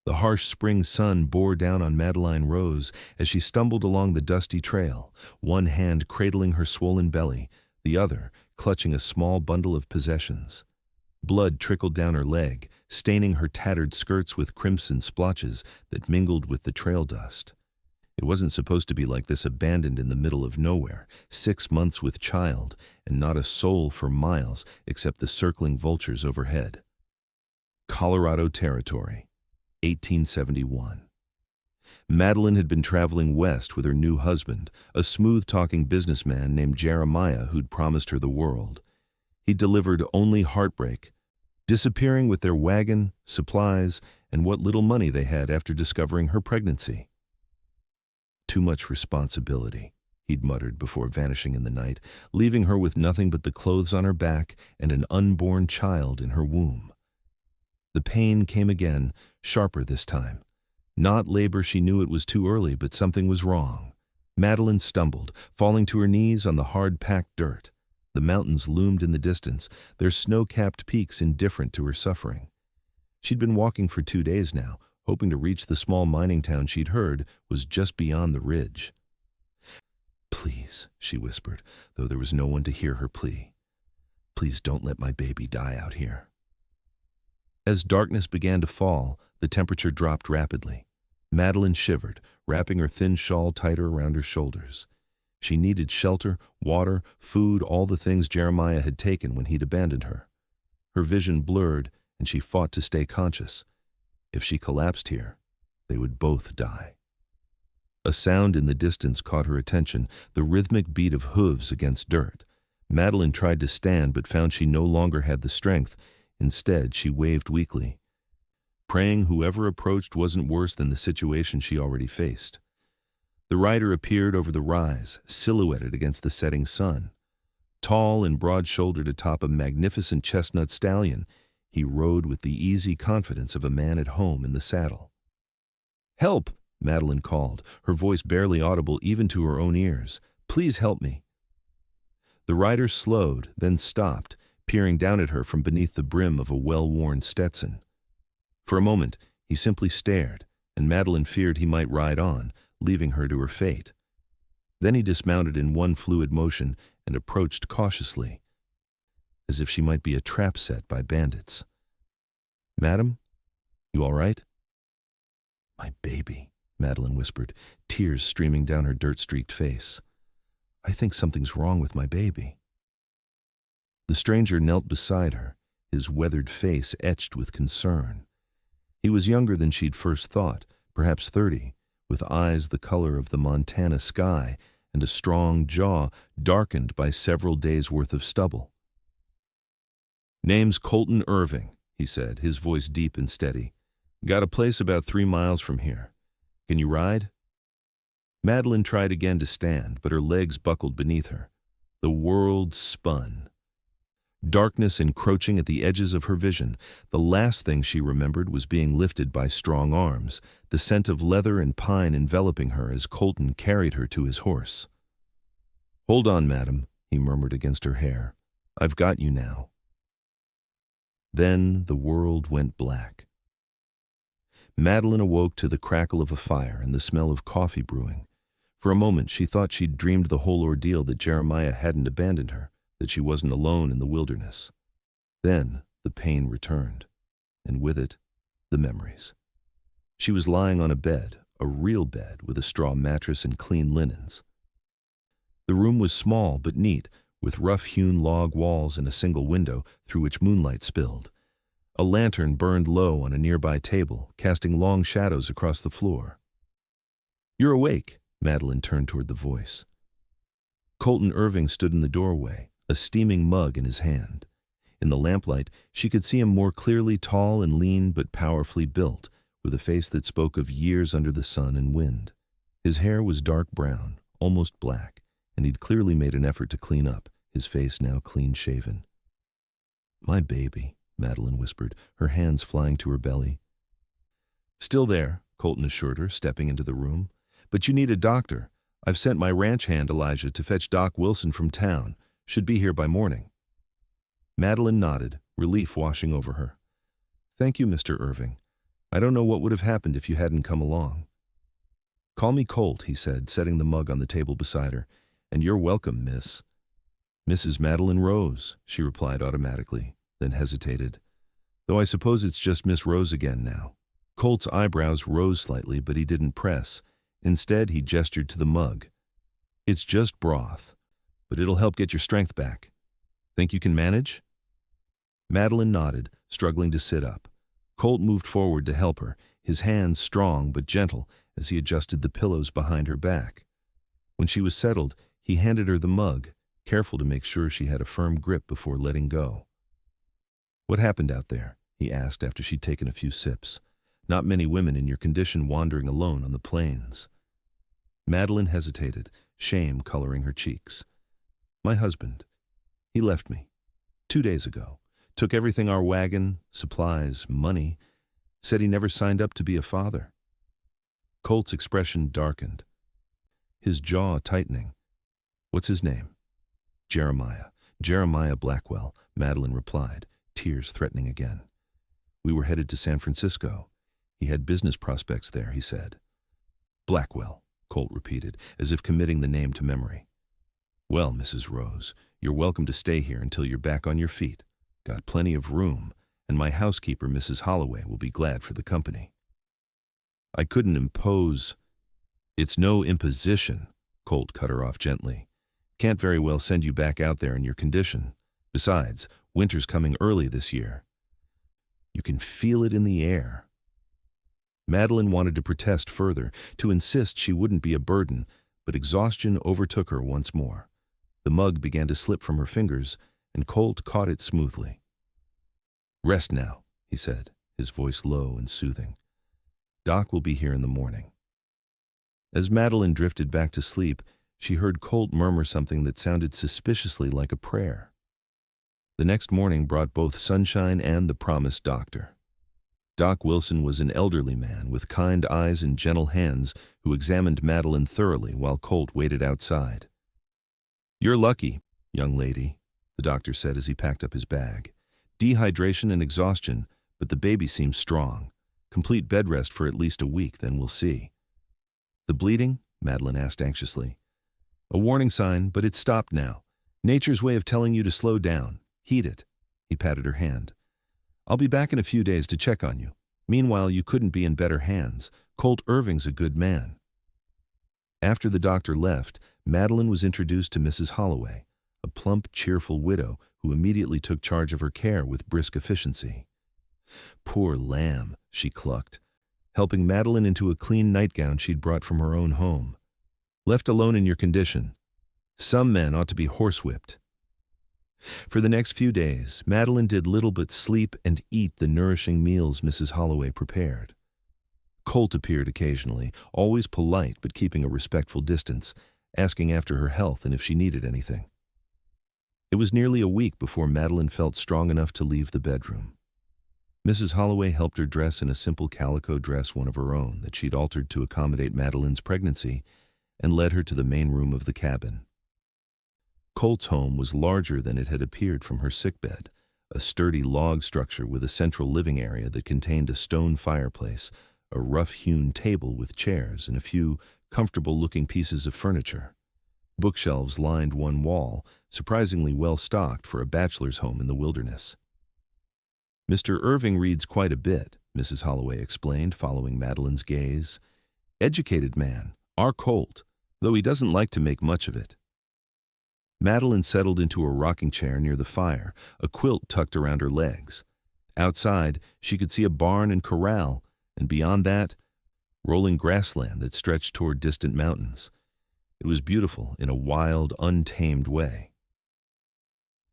The harsh spring sun bore down on Madeline Rose as she stumbled along the dusty trail, one hand cradling her swollen belly, the other clutching a small bundle of possessions. Blood trickled down her leg, staining her tattered skirts with crimson splotches that mingled with the trail dust. It wasn't supposed to be like this, abandoned in the middle of nowhere, 6 months with child, and not a soul for miles except the circling vultures overhead. Colorado Territory, 1871. Madeline had been traveling west with her new husband, a smooth-talking businessman named Jeremiah who'd promised her the world. He delivered only heartbreak, disappearing with their wagon, supplies, and what little money they had after discovering her pregnancy. Too much responsibility, he'd muttered before vanishing in the night, leaving her with nothing but the clothes on her back and an unborn child in her womb. The pain came again, sharper this time. Not labor, she knew it was too early, but something was wrong. Madeline stumbled, falling to her knees on the hard-packed dirt. The mountains loomed in the distance, their snow-capped peaks indifferent to her suffering. She'd been walking for 2 days now, hoping to reach the small mining town she'd heard was just beyond the ridge. "Please," she whispered, though there was no one to hear her plea. "Please don't let my baby die out here." As darkness began to fall, the temperature dropped rapidly. Madeline shivered, wrapping her thin shawl tighter around her shoulders. She needed shelter, water, food, all the things Jeremiah had taken when he'd abandoned her. Her vision blurred, and she fought to stay conscious. If she collapsed here, they would both die. A sound in the distance caught her attention, the rhythmic beat of hooves against dirt. Madeline tried to stand but found she no longer had the strength. Instead, she waved weakly, praying whoever approached wasn't worse than the situation she already faced. The rider appeared over the rise, silhouetted against the setting sun. Tall and broad-shouldered atop a magnificent chestnut stallion, he rode with the easy confidence of a man at home in the saddle. "Help!" Madeline called, her voice barely audible even to her own ears. "Please help me." The rider slowed, then stopped, peering down at her from beneath the brim of a well-worn Stetson. For a moment, he simply stared, and Madeline feared he might ride on, leaving her to her fate. Then he dismounted in one fluid motion and approached cautiously, as if she might be a trap set by bandits. "Madam, you all right?" "My baby," Madeline whispered, tears streaming down her dirt-streaked face. "I think something's wrong with my baby." The stranger knelt beside her, his weathered face etched with concern. He was younger than she'd first thought, perhaps 30, with eyes the color of the Montana sky and a strong jaw darkened by several days' worth of stubble. "Name's Colton Irving," he said, his voice deep and steady. "Got a place about 3 miles from here. Can you ride?" Madeline tried again to stand, but her legs buckled beneath her. The world spun. Darkness encroaching at the edges of her vision. The last thing she remembered was being lifted by strong arms, the scent of leather and pine enveloping her as Colton carried her to his horse. "Hold on, madam," he murmured against her hair. "I've got you now." Then the world went black. Madeline awoke to the crackle of a fire and the smell of coffee brewing. For a moment she thought she'd dreamed the whole ordeal, that Jeremiah hadn't abandoned her, that she wasn't alone in the wilderness. Then the pain returned, and with it, the memories. She was lying on a bed, a real bed with a straw mattress and clean linens. The room was small but neat, with rough-hewn log walls and a single window through which moonlight spilled. A lantern burned low on a nearby table, casting long shadows across the floor. "You're awake," Madeline turned toward the voice. Colton Irving stood in the doorway, a steaming mug in his hand. In the lamplight, she could see him more clearly, tall and lean but powerfully built, with a face that spoke of years under the sun and wind. His hair was dark brown, almost black, and he'd clearly made an effort to clean up, his face now clean-shaven. "My baby," Madeline whispered, her hands flying to her belly. "Still there," Colton assured her, stepping into the room. "But you need a doctor. I've sent my ranch hand, Elijah, to fetch Doc Wilson from town. Should be here by morning." Madeline nodded, relief washing over her. "Thank you, Mr. Irving. I don't know what would have happened if you hadn't come along." "Call me Colt," he said, setting the mug on the table beside her. "And you're welcome, miss." "Mrs. Madeline Rose," she replied automatically, then hesitated. "Though I suppose it's just Miss Rose again now." Colt's eyebrows rose slightly, but he didn't press. Instead, he gestured to the mug. "It's just broth, but it'll help get your strength back. Think you can manage?" Madeline nodded, struggling to sit up. Colt moved forward to help her, his hands strong but gentle as he adjusted the pillows behind her back. When she was settled, he handed her the mug, careful to make sure she had a firm grip before letting go. "What happened out there?" he asked after she'd taken a few sips. "Not many women in your condition wandering alone on the plains." Madeline hesitated, shame coloring her cheeks. "My husband. He left me 2 days ago. Took everything, our wagon, supplies, money. Said he never signed up to be a father." Colt's expression darkened, his jaw tightening. "What's his name?" "Jeremiah. Jeremiah Blackwell," Madeline replied, tears threatening again. "We were headed to San Francisco. He had business prospects there," he said. "Blackwell," Colt repeated, as if committing the name to memory. "Well, Mrs. Rose, you're welcome to stay here until you're back on your feet. Got plenty of room, and my housekeeper, Mrs. Holloway, will be glad for the company." "I couldn't impose—" "It's no imposition," Colt cut her off gently. "Can't very well send you back out there in your condition. Besides, winter's coming early this year. You can feel it in the air." Madeline wanted to protest further, to insist she wouldn't be a burden, but exhaustion overtook her once more. The mug began to slip from her fingers, and Colt caught it smoothly. "Rest now," he said, his voice low and soothing. "Doc will be here in the morning." As Madeline drifted back to sleep, she heard Colt murmur something that sounded suspiciously like a prayer. The next morning brought both sunshine and the promised doctor. Doc Wilson was an elderly man with kind eyes and gentle hands who examined Madeline thoroughly while Colt waited outside. "You're lucky, young lady," the doctor said as he packed up his bag. "Dehydration and exhaustion, but the baby seems strong. Complete bed rest for at least a week, then we'll see." "The bleeding?" Madeline asked anxiously. "A warning sign, but it's stopped now. Nature's way of telling you to slow down. Heed it." He patted her hand. "I'll be back in a few days to check on you. Meanwhile, you couldn't be in better hands. Colt Irving's a good man." After the doctor left, Madeline was introduced to Mrs. Holloway, a plump, cheerful widow who immediately took charge of her care with brisk efficiency. "Poor lamb," she clucked, helping Madeline into a clean nightgown she'd brought from her own home. "Left alone in your condition. Some men ought to be horsewhipped." For the next few days, Madeline did little but sleep and eat the nourishing meals Mrs. Holloway prepared. Colt appeared occasionally, always polite but keeping a respectful distance, asking after her health and if she needed anything. It was nearly a week before Madeline felt strong enough to leave the bedroom. Mrs. Holloway helped her dress in a simple calico dress, one of her own, that she'd altered to accommodate Madeline's pregnancy, and led her to the main room of the cabin. Colt's home was larger than it had appeared from her sickbed, a sturdy log structure with a central living area that contained a stone fireplace, a rough-hewn table with chairs, and a few comfortable-looking pieces of furniture. Bookshelves lined one wall, surprisingly well-stocked for a bachelor's home in the wilderness. "Mr. Irving reads quite a bit," Mrs. Holloway explained, following Madeline's gaze. "Educated man, our Colt, though he doesn't like to make much of it." Madeline settled into a rocking chair near the fire, a quilt tucked around her legs. Outside, she could see a barn and corral, and beyond that, rolling grassland that stretched toward distant mountains. It was beautiful in a wild, untamed way.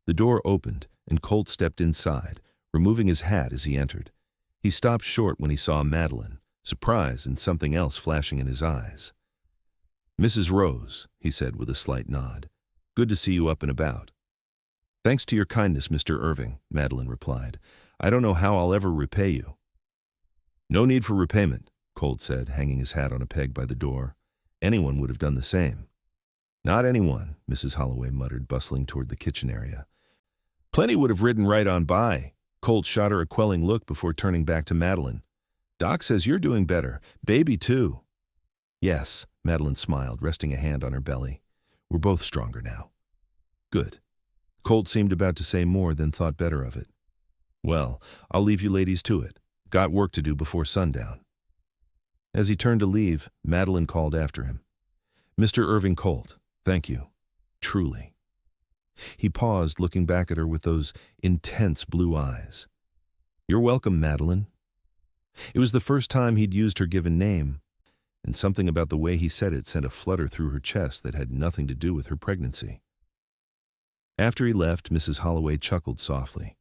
The door opened, and Colt stepped inside, removing his hat as he entered. He stopped short when he saw Madeline, surprise and something else flashing in his eyes. "Mrs. Rose," he said with a slight nod. "Good to see you up and about." "Thanks to your kindness, Mr. Irving," Madeline replied. "I don't know how I'll ever repay you." "No need for repayment," Colt said, hanging his hat on a peg by the door. "Anyone would have done the same." "Not anyone," Mrs. Holloway muttered, bustling toward the kitchen area. "Plenty would have ridden right on by." Colt shot her a quelling look before turning back to Madeline. Doc says you're doing better. Baby, too. Yes, Madeline smiled, resting a hand on her belly. We're both stronger now. Good. Colt seemed about to say more, then thought better of it. Well, I'll leave you ladies to it. Got work to do before sundown. As he turned to leave, Madeline called after him. Mr. Irving Colt, thank you. Truly. He paused, looking back at her with those intense blue eyes. You're welcome, Madeline. It was the first time he'd used her given name, and something about the way he said it sent a flutter through her chest that had nothing to do with her pregnancy. After he left, Mrs. Holloway chuckled softly.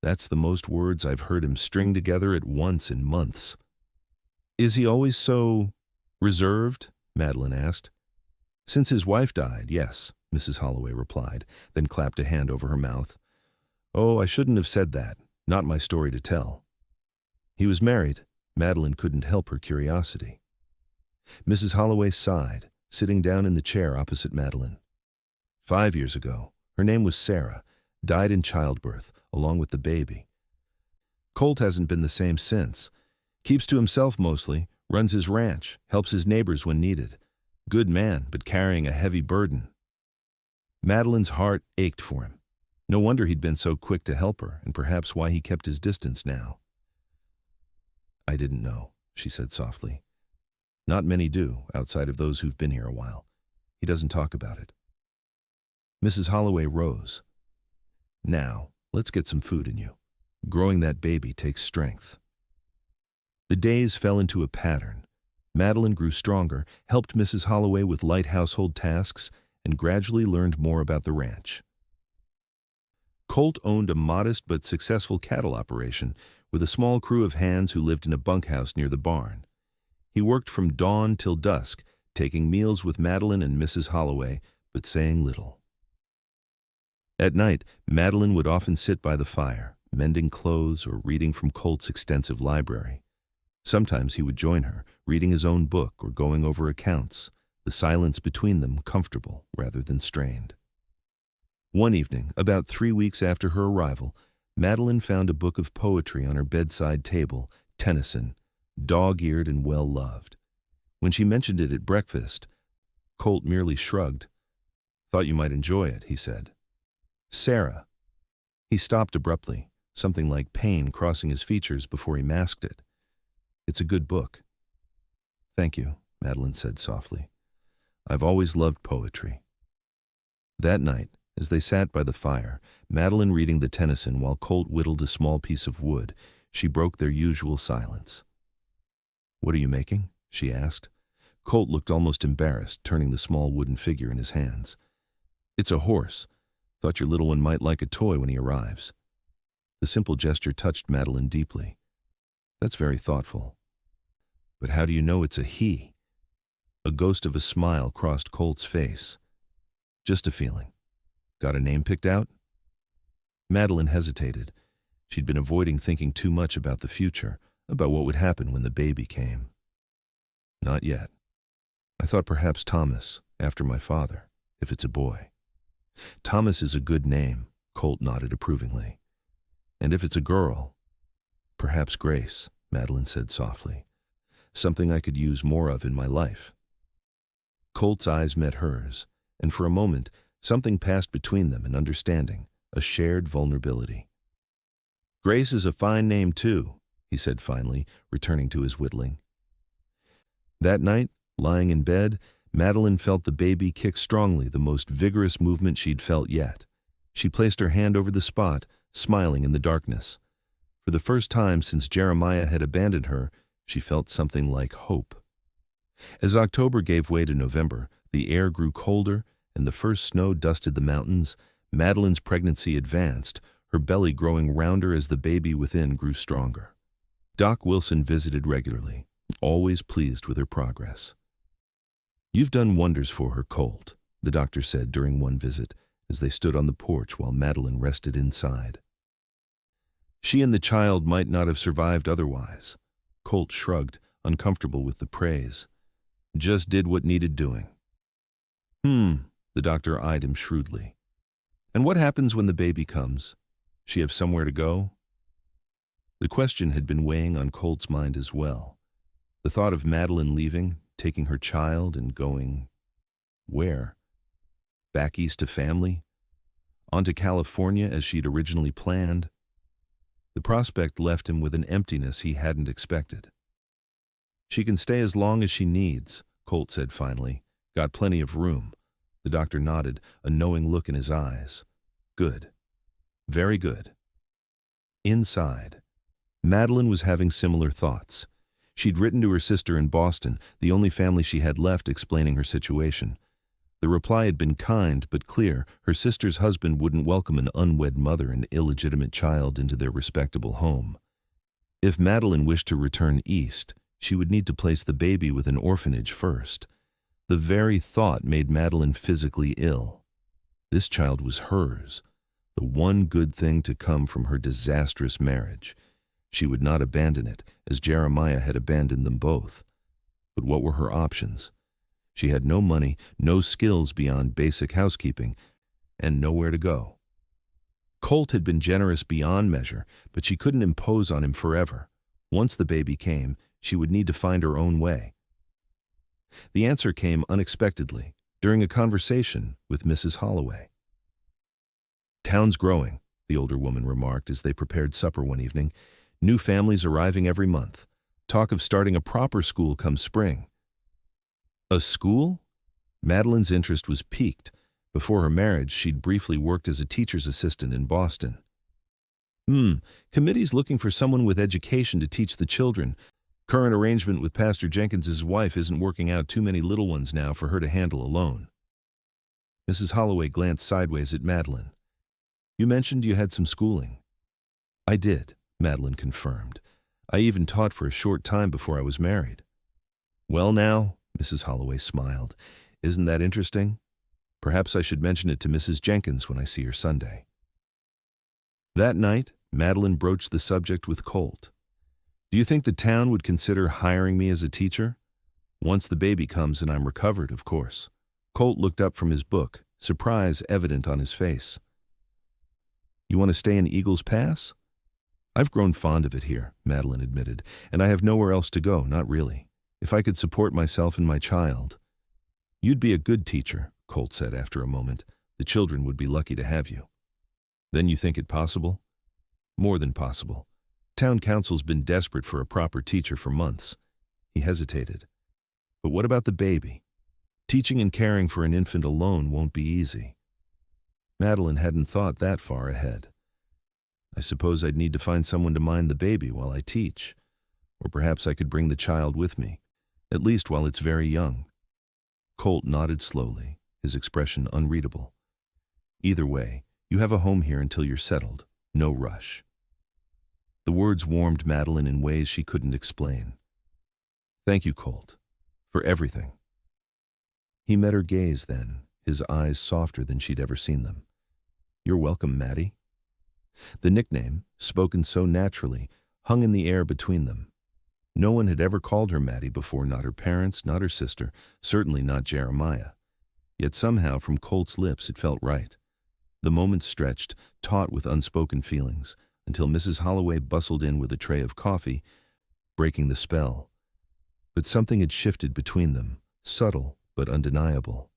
That's the most words I've heard him string together at once in months. Is he always so reserved? Madeline asked. Since his wife died, yes, Mrs. Holloway replied, then clapped a hand over her mouth. Oh, I shouldn't have said that. Not my story to tell. He was married. Madeline couldn't help her curiosity. Mrs. Holloway sighed, sitting down in the chair opposite Madeline. 5 years ago, her name was Sarah, died in childbirth, along with the baby. Colt hasn't been the same since. Keeps to himself mostly, runs his ranch, helps his neighbors when needed. Good man, but carrying a heavy burden. Madeline's heart ached for him. No wonder he'd been so quick to help her, and perhaps why he kept his distance now. I didn't know, she said softly. Not many do, outside of those who've been here a while. He doesn't talk about it. Mrs. Holloway rose. Now, let's get some food in you. Growing that baby takes strength. The days fell into a pattern. Madeline grew stronger, helped Mrs. Holloway with light household tasks, and gradually learned more about the ranch. Colt owned a modest but successful cattle operation with a small crew of hands who lived in a bunkhouse near the barn. He worked from dawn till dusk, taking meals with Madeline and Mrs. Holloway, but saying little. At night, Madeline would often sit by the fire, mending clothes or reading from Colt's extensive library. Sometimes he would join her, reading his own book or going over accounts, the silence between them comfortable rather than strained. One evening, about 3 weeks after her arrival, Madeline found a book of poetry on her bedside table, Tennyson, dog-eared and well-loved. When she mentioned it at breakfast, Colt merely shrugged. Thought you might enjoy it, he said. Sarah. He stopped abruptly, something like pain crossing his features before he masked it. It's a good book. Thank you, Madeline said softly. I've always loved poetry. That night, as they sat by the fire, Madeline reading the Tennyson while Colt whittled a small piece of wood, she broke their usual silence. What are you making? She asked. Colt looked almost embarrassed, turning the small wooden figure in his hands. It's a horse. Thought your little one might like a toy when he arrives. The simple gesture touched Madeline deeply. That's very thoughtful. But how do you know it's a he? A ghost of a smile crossed Colt's face. Just a feeling. Got a name picked out? Madeline hesitated. She'd been avoiding thinking too much about the future, about what would happen when the baby came. Not yet. I thought perhaps Thomas, after my father, if it's a boy. Thomas is a good name, Colt nodded approvingly. And if it's a girl, perhaps Grace, Madeline said softly. Something I could use more of in my life. Colt's eyes met hers, and for a moment, something passed between them, an understanding, a shared vulnerability. Grace is a fine name, too, he said finally, returning to his whittling. That night, lying in bed, Madeline felt the baby kick strongly, the most vigorous movement she'd felt yet. She placed her hand over the spot, smiling in the darkness. For the first time since Jeremiah had abandoned her, she felt something like hope. As October gave way to November, the air grew colder, and the first snow dusted the mountains. Madeline's pregnancy advanced, her belly growing rounder as the baby within grew stronger. Doc Wilson visited regularly, always pleased with her progress. You've done wonders for her, Colt, the doctor said during one visit, as they stood on the porch while Madeline rested inside. She and the child might not have survived otherwise. Colt shrugged, uncomfortable with the praise. Just did what needed doing. The doctor eyed him shrewdly. And what happens when the baby comes? She have somewhere to go? The question had been weighing on Colt's mind as well. The thought of Madeline leaving, taking her child and going… where? Back east to family? On to California as she'd originally planned? The prospect left him with an emptiness he hadn't expected. "She can stay as long as she needs," Colt said finally. "Got plenty of room." The doctor nodded, a knowing look in his eyes. "Good. Very good." Inside, Madeline was having similar thoughts. She'd written to her sister in Boston, the only family she had left, explaining her situation. The reply had been kind but clear. Her sister's husband wouldn't welcome an unwed mother and illegitimate child into their respectable home. If Madeline wished to return east, she would need to place the baby with an orphanage first. The very thought made Madeline physically ill. This child was hers, the one good thing to come from her disastrous marriage. She would not abandon it, as Jeremiah had abandoned them both. But what were her options? She had no money, no skills beyond basic housekeeping, and nowhere to go. Colt had been generous beyond measure, but she couldn't impose on him forever. Once the baby came, she would need to find her own way. The answer came unexpectedly, during a conversation with Mrs. Holloway. "Town's growing," the older woman remarked as they prepared supper one evening. "New families arriving every month. Talk of starting a proper school come spring." A school? Madeline's interest was piqued. Before her marriage, she'd briefly worked as a teacher's assistant in Boston. Committee's looking for someone with education to teach the children. Current arrangement with Pastor Jenkins's wife isn't working out, too many little ones now for her to handle alone. Mrs. Holloway glanced sideways at Madeline. "You mentioned you had some schooling." "I did," Madeline confirmed. "I even taught for a short time before I was married." "Well now," Mrs. Holloway smiled, "isn't that interesting? Perhaps I should mention it to Mrs. Jenkins when I see her Sunday." That night, Madeline broached the subject with Colt. "Do you think the town would consider hiring me as a teacher? Once the baby comes and I'm recovered, of course." Colt looked up from his book, surprise evident on his face. "You want to stay in Eagles Pass?" "I've grown fond of it here," Madeline admitted, "and I have nowhere else to go, not really. If I could support myself and my child." "You'd be a good teacher," Colt said after a moment. "The children would be lucky to have you." "Then you think it possible?" "More than possible. Town council's been desperate for a proper teacher for months." He hesitated. "But what about the baby? Teaching and caring for an infant alone won't be easy." Madeline hadn't thought that far ahead. "I suppose I'd need to find someone to mind the baby while I teach. Or perhaps I could bring the child with me, at least while it's very young." Colt nodded slowly, his expression unreadable. "Either way, you have a home here until you're settled. No rush." The words warmed Madeline in ways she couldn't explain. "Thank you, Colt, for everything." He met her gaze then, his eyes softer than she'd ever seen them. "You're welcome, Maddie." The nickname, spoken so naturally, hung in the air between them. No one had ever called her Maddie before, not her parents, not her sister, certainly not Jeremiah. Yet somehow from Colt's lips it felt right. The moments stretched, taut with unspoken feelings, until Mrs. Holloway bustled in with a tray of coffee, breaking the spell. But something had shifted between them, subtle but undeniable.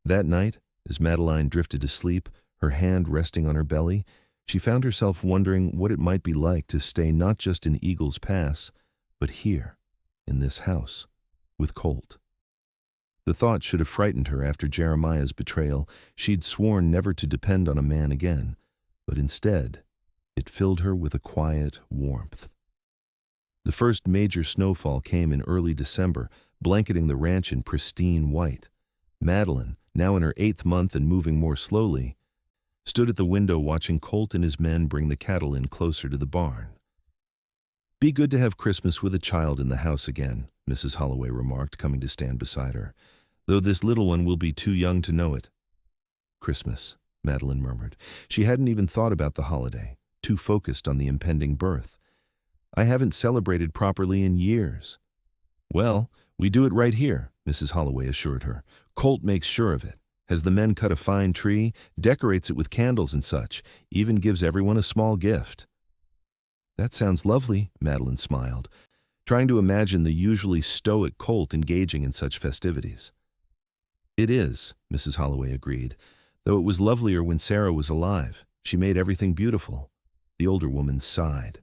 That night, as Madeline drifted to sleep, her hand resting on her belly, she found herself wondering what it might be like to stay not just in Eagles Pass, but here, in this house, with Colt. The thought should have frightened her after Jeremiah's betrayal. She'd sworn never to depend on a man again, but instead, it filled her with a quiet warmth. The first major snowfall came in early December, blanketing the ranch in pristine white. Madeline, now in her 8th month and moving more slowly, stood at the window watching Colt and his men bring the cattle in closer to the barn. "Be good to have Christmas with a child in the house again," Mrs. Holloway remarked, coming to stand beside her, "though this little one will be too young to know it." "Christmas," Madeline murmured. She hadn't even thought about the holiday, too focused on the impending birth. "I haven't celebrated properly in years." "Well, we do it right here," Mrs. Holloway assured her. "Colt makes sure of it. Has the men cut a fine tree, decorates it with candles and such, even gives everyone a small gift." That sounds lovely, Madeline smiled, trying to imagine the usually stoic Colt engaging in such festivities. It is, Mrs. Holloway agreed, though it was lovelier when Sarah was alive. She made everything beautiful. The older woman sighed.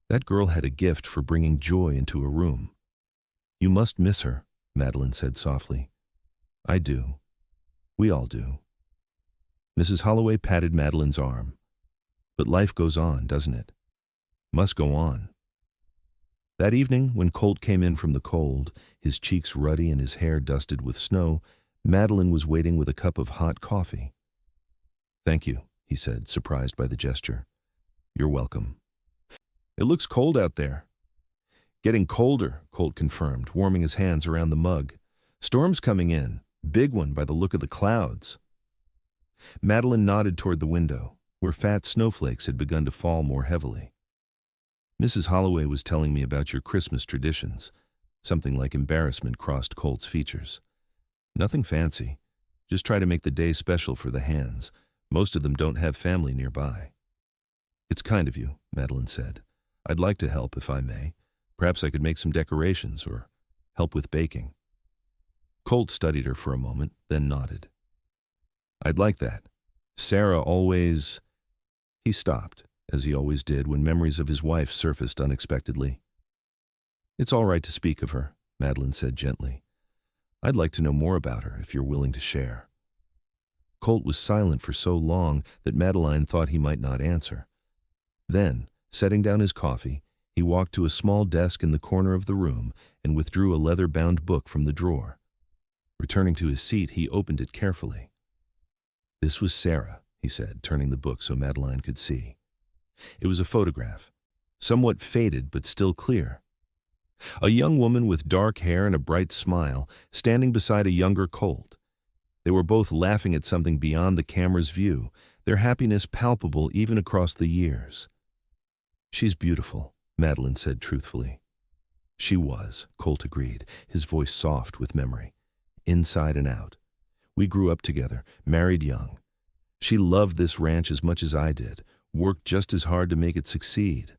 That girl had a gift for bringing joy into a room. You must miss her, Madeline said softly. I do. We all do. Mrs. Holloway patted Madeline's arm. But life goes on, doesn't it? Must go on. That evening, when Colt came in from the cold, his cheeks ruddy and his hair dusted with snow, Madeline was waiting with a cup of hot coffee. Thank you, he said, surprised by the gesture. You're welcome. It looks cold out there. Getting colder, Colt confirmed, warming his hands around the mug. Storm's coming in. Big one by the look of the clouds. Madeline nodded toward the window, where fat snowflakes had begun to fall more heavily. Mrs. Holloway was telling me about your Christmas traditions. Something like embarrassment crossed Colt's features. Nothing fancy. Just try to make the day special for the Hands. Most of them don't have family nearby. It's kind of you, Madeline said. I'd like to help if I may. Perhaps I could make some decorations or help with baking. Colt studied her for a moment, then nodded. I'd like that. Sarah always... He stopped, as he always did when memories of his wife surfaced unexpectedly. It's all right to speak of her, Madeline said gently. I'd like to know more about her if you're willing to share. Colt was silent for so long that Madeline thought he might not answer. Then, setting down his coffee, he walked to a small desk in the corner of the room and withdrew a leather-bound book from the drawer. Returning to his seat, he opened it carefully. This was Sarah, he said, turning the book so Madeline could see. It was a photograph, somewhat faded but still clear. A young woman with dark hair and a bright smile, standing beside a younger Colt. They were both laughing at something beyond the camera's view, their happiness palpable even across the years. She's beautiful, Madeline said truthfully. She was, Colt agreed, his voice soft with memory. Inside and out. We grew up together, married young. She loved this ranch as much as I did, worked just as hard to make it succeed.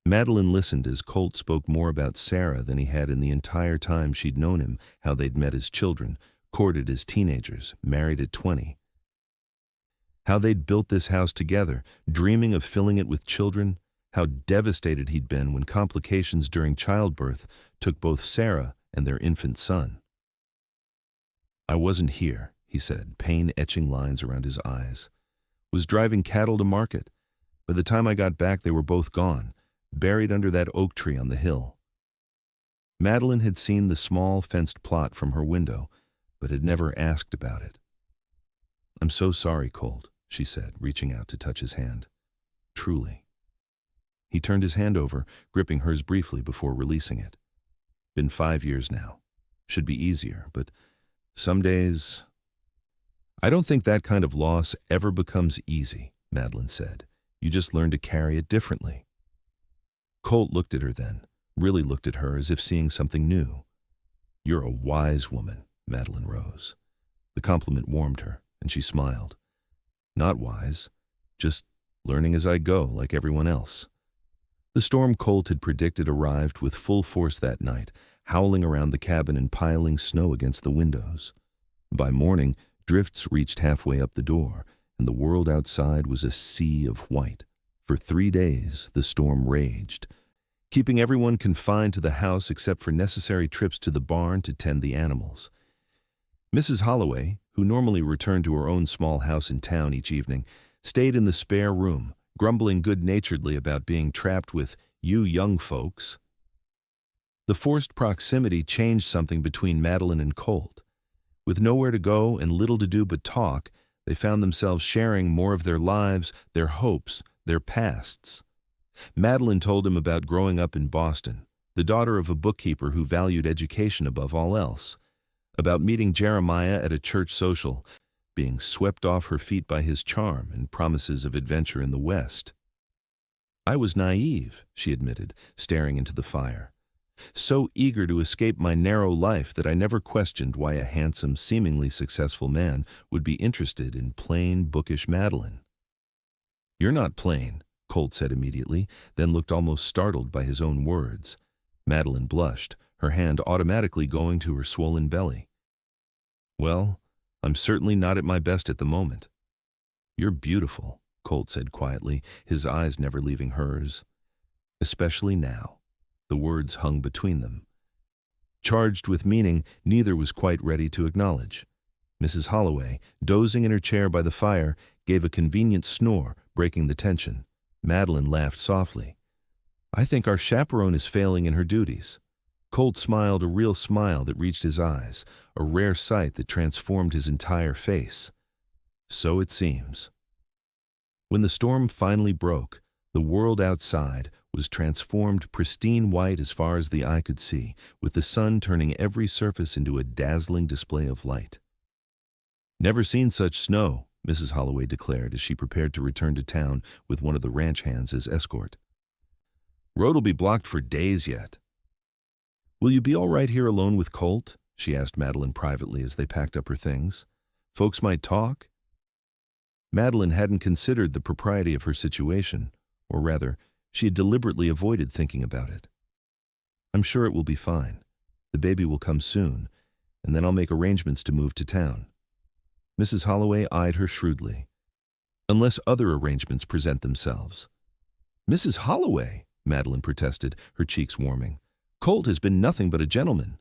Madeline listened as Colt spoke more about Sarah than he had in the entire time she'd known him, how they'd met as children, courted as teenagers, married at 20. How they'd built this house together, dreaming of filling it with children, how devastated he'd been when complications during childbirth took both Sarah and their infant son. I wasn't here, he said, pain etching lines around his eyes. Was driving cattle to market. By the time I got back, they were both gone, buried under that oak tree on the hill. Madeline had seen the small fenced plot from her window, but had never asked about it. I'm so sorry, Colt, she said, reaching out to touch his hand. Truly. He turned his hand over, gripping hers briefly before releasing it. Been 5 years now. Should be easier, but some days... I don't think that kind of loss ever becomes easy, Madeline said. You just learn to carry it differently. Colt looked at her then, really looked at her as if seeing something new. You're a wise woman, Madeline Rose. The compliment warmed her, and she smiled. Not wise, just learning as I go, like everyone else. The storm Colt had predicted arrived with full force that night, howling around the cabin and piling snow against the windows. By morning, drifts reached halfway up the door, and the world outside was a sea of white. For 3 days, the storm raged, keeping everyone confined to the house except for necessary trips to the barn to tend the animals. Mrs. Holloway, who normally returned to her own small house in town each evening, stayed in the spare room, grumbling good-naturedly about being trapped with you young folks. The forced proximity changed something between Madeline and Colt. With nowhere to go and little to do but talk, they found themselves sharing more of their lives, their hopes, their pasts. Madeline told him about growing up in Boston, the daughter of a bookkeeper who valued education above all else, about meeting Jeremiah at a church social, being swept off her feet by his charm and promises of adventure in the West. I was naive, she admitted, staring into the fire. So eager to escape my narrow life that I never questioned why a handsome, seemingly successful man would be interested in plain, bookish Madeline. You're not plain, Colt said immediately, then looked almost startled by his own words. Madeline blushed, her hand automatically going to her swollen belly. Well, I'm certainly not at my best at the moment. You're beautiful, Colt said quietly, his eyes never leaving hers. Especially now. The words hung between them. Charged with meaning neither was quite ready to acknowledge. Mrs. Holloway, dozing in her chair by the fire, gave a convenient snore, breaking the tension. Madeline laughed softly. I think our chaperone is failing in her duties. Colt smiled, a real smile that reached his eyes, a rare sight that transformed his entire face. So it seems. When the storm finally broke, the world outside was transformed pristine white as far as the eye could see, with the sun turning every surface into a dazzling display of light. Never seen such snow, Mrs. Holloway declared as she prepared to return to town with one of the ranch hands as escort. Road'll be blocked for days yet. Will you be all right here alone with Colt? She asked Madeline privately as they packed up her things. Folks might talk. Madeline hadn't considered the propriety of her situation, or rather, she had deliberately avoided thinking about it. I'm sure it will be fine. The baby will come soon, and then I'll make arrangements to move to town. Mrs. Holloway eyed her shrewdly. Unless other arrangements present themselves. Mrs. Holloway, Madeline protested, her cheeks warming. Colt has been nothing but a gentleman.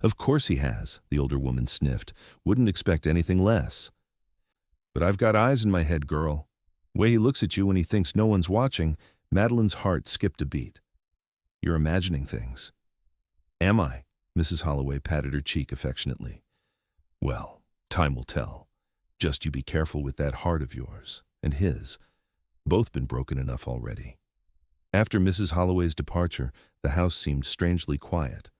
Of course he has, the older woman sniffed. Wouldn't expect anything less. But I've got eyes in my head, girl. Way he looks at you when he thinks no one's watching, Madeline's heart skipped a beat. You're imagining things. Am I? Mrs. Holloway patted her cheek affectionately. Well, time will tell. Just you be careful with that heart of yours, and his. Both been broken enough already. After Mrs. Holloway's departure, the house seemed strangely quiet.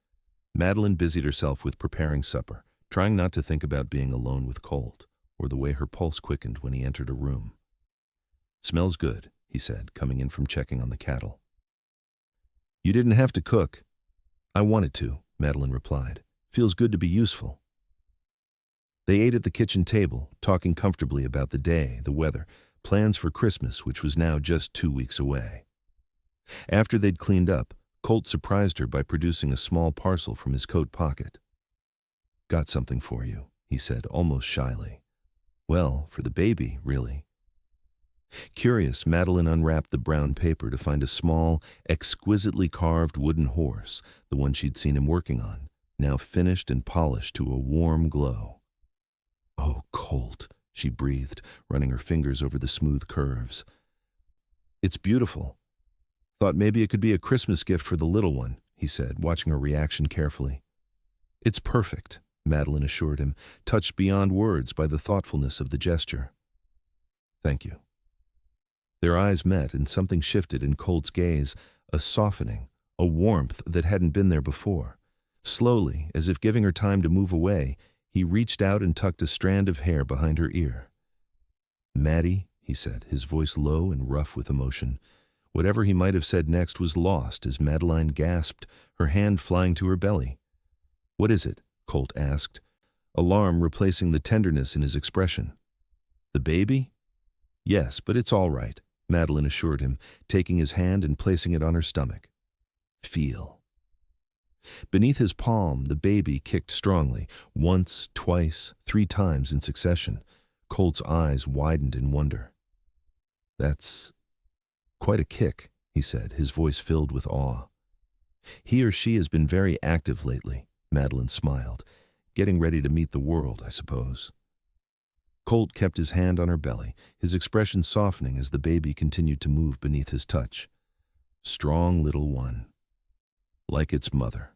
Madeline busied herself with preparing supper, trying not to think about being alone with Colt, or the way her pulse quickened when he entered a room. Smells good, he said, coming in from checking on the cattle. You didn't have to cook. I wanted to, Madeline replied. Feels good to be useful. They ate at the kitchen table, talking comfortably about the day, the weather, plans for Christmas, which was now just 2 weeks away. After they'd cleaned up, Colt surprised her by producing a small parcel from his coat pocket. Got something for you, he said, almost shyly. Well, for the baby, really. Curious, Madeline unwrapped the brown paper to find a small, exquisitely carved wooden horse, the one she'd seen him working on, now finished and polished to a warm glow. Oh, Colt, she breathed, running her fingers over the smooth curves. It's beautiful. Thought maybe it could be a Christmas gift for the little one, he said, watching her reaction carefully. It's perfect, Madeline assured him, touched beyond words by the thoughtfulness of the gesture. Thank you. Their eyes met and something shifted in Colt's gaze, a softening, a warmth that hadn't been there before. Slowly, as if giving her time to move away, he reached out and tucked a strand of hair behind her ear. Maddie, he said, his voice low and rough with emotion. Whatever he might have said next was lost as Madeline gasped, her hand flying to her belly. What is it? Colt asked, alarm replacing the tenderness in his expression. The baby? Yes, but it's all right, Madeline assured him, taking his hand and placing it on her stomach. Feel. Beneath his palm, the baby kicked strongly, once, twice, 3 times in succession. Colt's eyes widened in wonder. That's quite a kick, he said, his voice filled with awe. He or she has been very active lately, Madeline smiled. Getting ready to meet the world, I suppose. Colt kept his hand on her belly, his expression softening as the baby continued to move beneath his touch. Strong little one. Like its mother.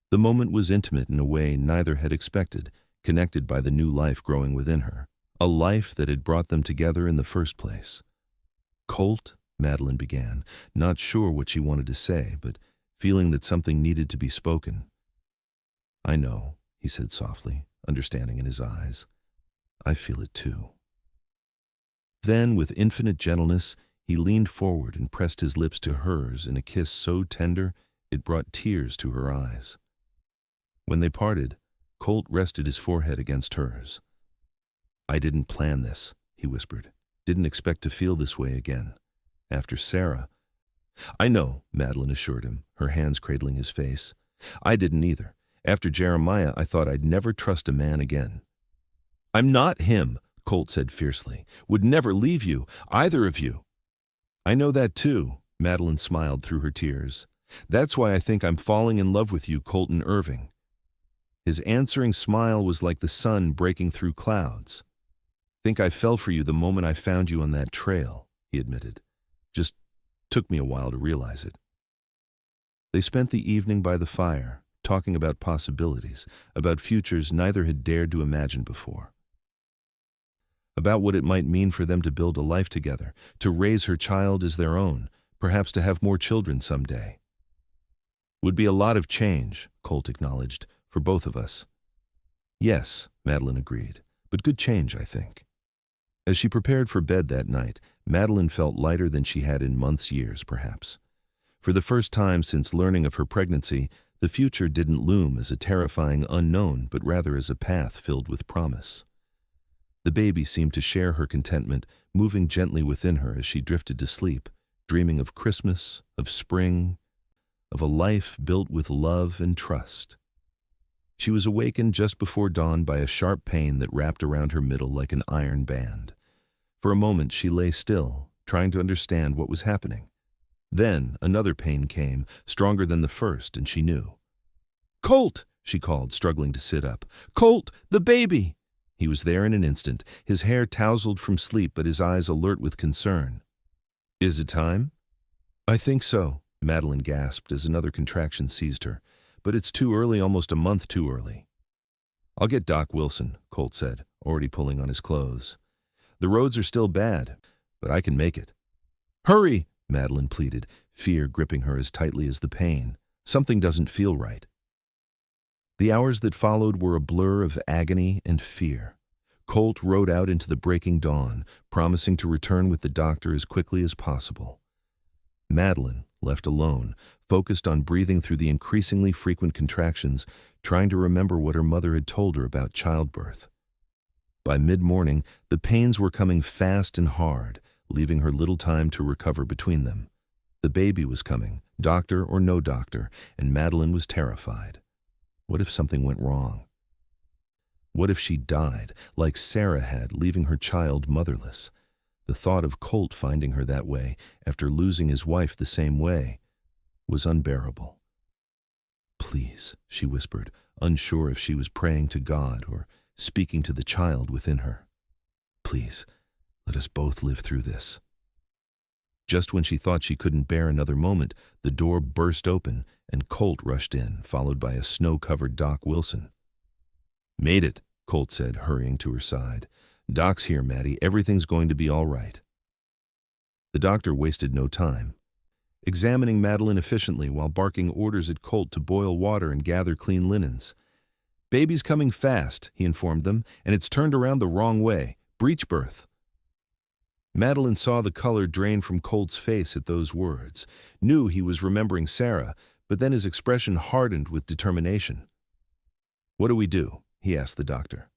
The moment was intimate in a way neither had expected, connected by the new life growing within her, a life that had brought them together in the first place. Colt, Madeline began, not sure what she wanted to say, but feeling that something needed to be spoken. I know, he said softly, understanding in his eyes. I feel it too. Then, with infinite gentleness, he leaned forward and pressed his lips to hers in a kiss so tender it brought tears to her eyes. When they parted, Colt rested his forehead against hers. I didn't plan this, he whispered. Didn't expect to feel this way again. after Sarah. I know, Madeline assured him, her hands cradling his face. I didn't either. After Jeremiah, I thought I'd never trust a man again. I'm not him, Colt said fiercely. Would never leave you, either of you. I know that too, Madeline smiled through her tears. That's why I think I'm falling in love with you, Colton Irving. His answering smile was like the sun breaking through clouds. Think I fell for you the moment I found you on that trail, he admitted. Just took me a while to realize it. They spent the evening by the fire, talking about possibilities, about futures neither had dared to imagine before. About what it might mean for them to build a life together, to raise her child as their own, perhaps to have more children someday. Would be a lot of change, Colt acknowledged, for both of us. Yes, Madeline agreed, but good change, I think. As she prepared for bed that night, Madeline felt lighter than she had in months, years, perhaps. For the first time since learning of her pregnancy, the future didn't loom as a terrifying unknown, but rather as a path filled with promise. The baby seemed to share her contentment, moving gently within her as she drifted to sleep, dreaming of Christmas, of spring, of a life built with love and trust. She was awakened just before dawn by a sharp pain that wrapped around her middle like an iron band. For a moment she lay still, trying to understand what was happening. Then another pain came, stronger than the first, and she knew. "Colt!" she called, struggling to sit up. "Colt, the baby!" He was there in an instant, his hair tousled from sleep but his eyes alert with concern. "Is it time?" "I think so," Madeline gasped as another contraction seized her. "But it's too early, almost a month too early." "I'll get Doc Wilson," Colt said, already pulling on his clothes. "The roads are still bad, but I can make it." "Hurry!" Madeline pleaded, fear gripping her as tightly as the pain. Something doesn't feel right. The hours that followed were a blur of agony and fear. Colt rode out into the breaking dawn, promising to return with the doctor as quickly as possible. Madeline, left alone, focused on breathing through the increasingly frequent contractions, trying to remember what her mother had told her about childbirth. By mid-morning, the pains were coming fast and hard, leaving her little time to recover between them. The baby was coming, doctor or no doctor, and Madeline was terrified. What if something went wrong? What if she died, like Sarah had, leaving her child motherless? The thought of Colt finding her that way, after losing his wife the same way, was unbearable. "Please," she whispered, unsure if she was praying to God or speaking to the child within her. "Please, let us both live through this." Just when she thought she couldn't bear another moment, the door burst open and Colt rushed in, followed by a snow-covered Doc Wilson. "Made it," Colt said, hurrying to her side. "Doc's here, Maddie. Everything's going to be all right." The doctor wasted no time, examining Madeline efficiently while barking orders at Colt to boil water and gather clean linens. "Baby's coming fast," he informed them, "and it's turned around the wrong way. Breech birth." Madeline saw the color drain from Colt's face at those words, knew he was remembering Sarah, but then his expression hardened with determination. "What do we do?" he asked the doctor.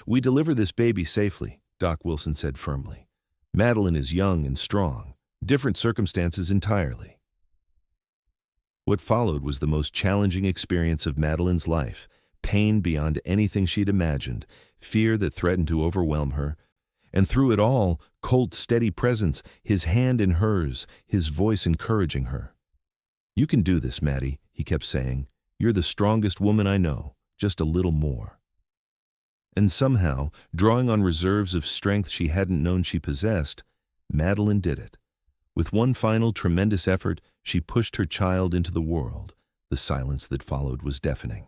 "We deliver this baby safely," Doc Wilson said firmly. "Madeline is young and strong, different circumstances entirely." What followed was the most challenging experience of Madeline's life, pain beyond anything she'd imagined, fear that threatened to overwhelm her, and through it all, Colt's steady presence, his hand in hers, his voice encouraging her. "You can do this, Maddie," he kept saying. "You're the strongest woman I know, just a little more." And somehow, drawing on reserves of strength she hadn't known she possessed, Madeline did it. With one final tremendous effort, she pushed her child into the world. The silence that followed was deafening.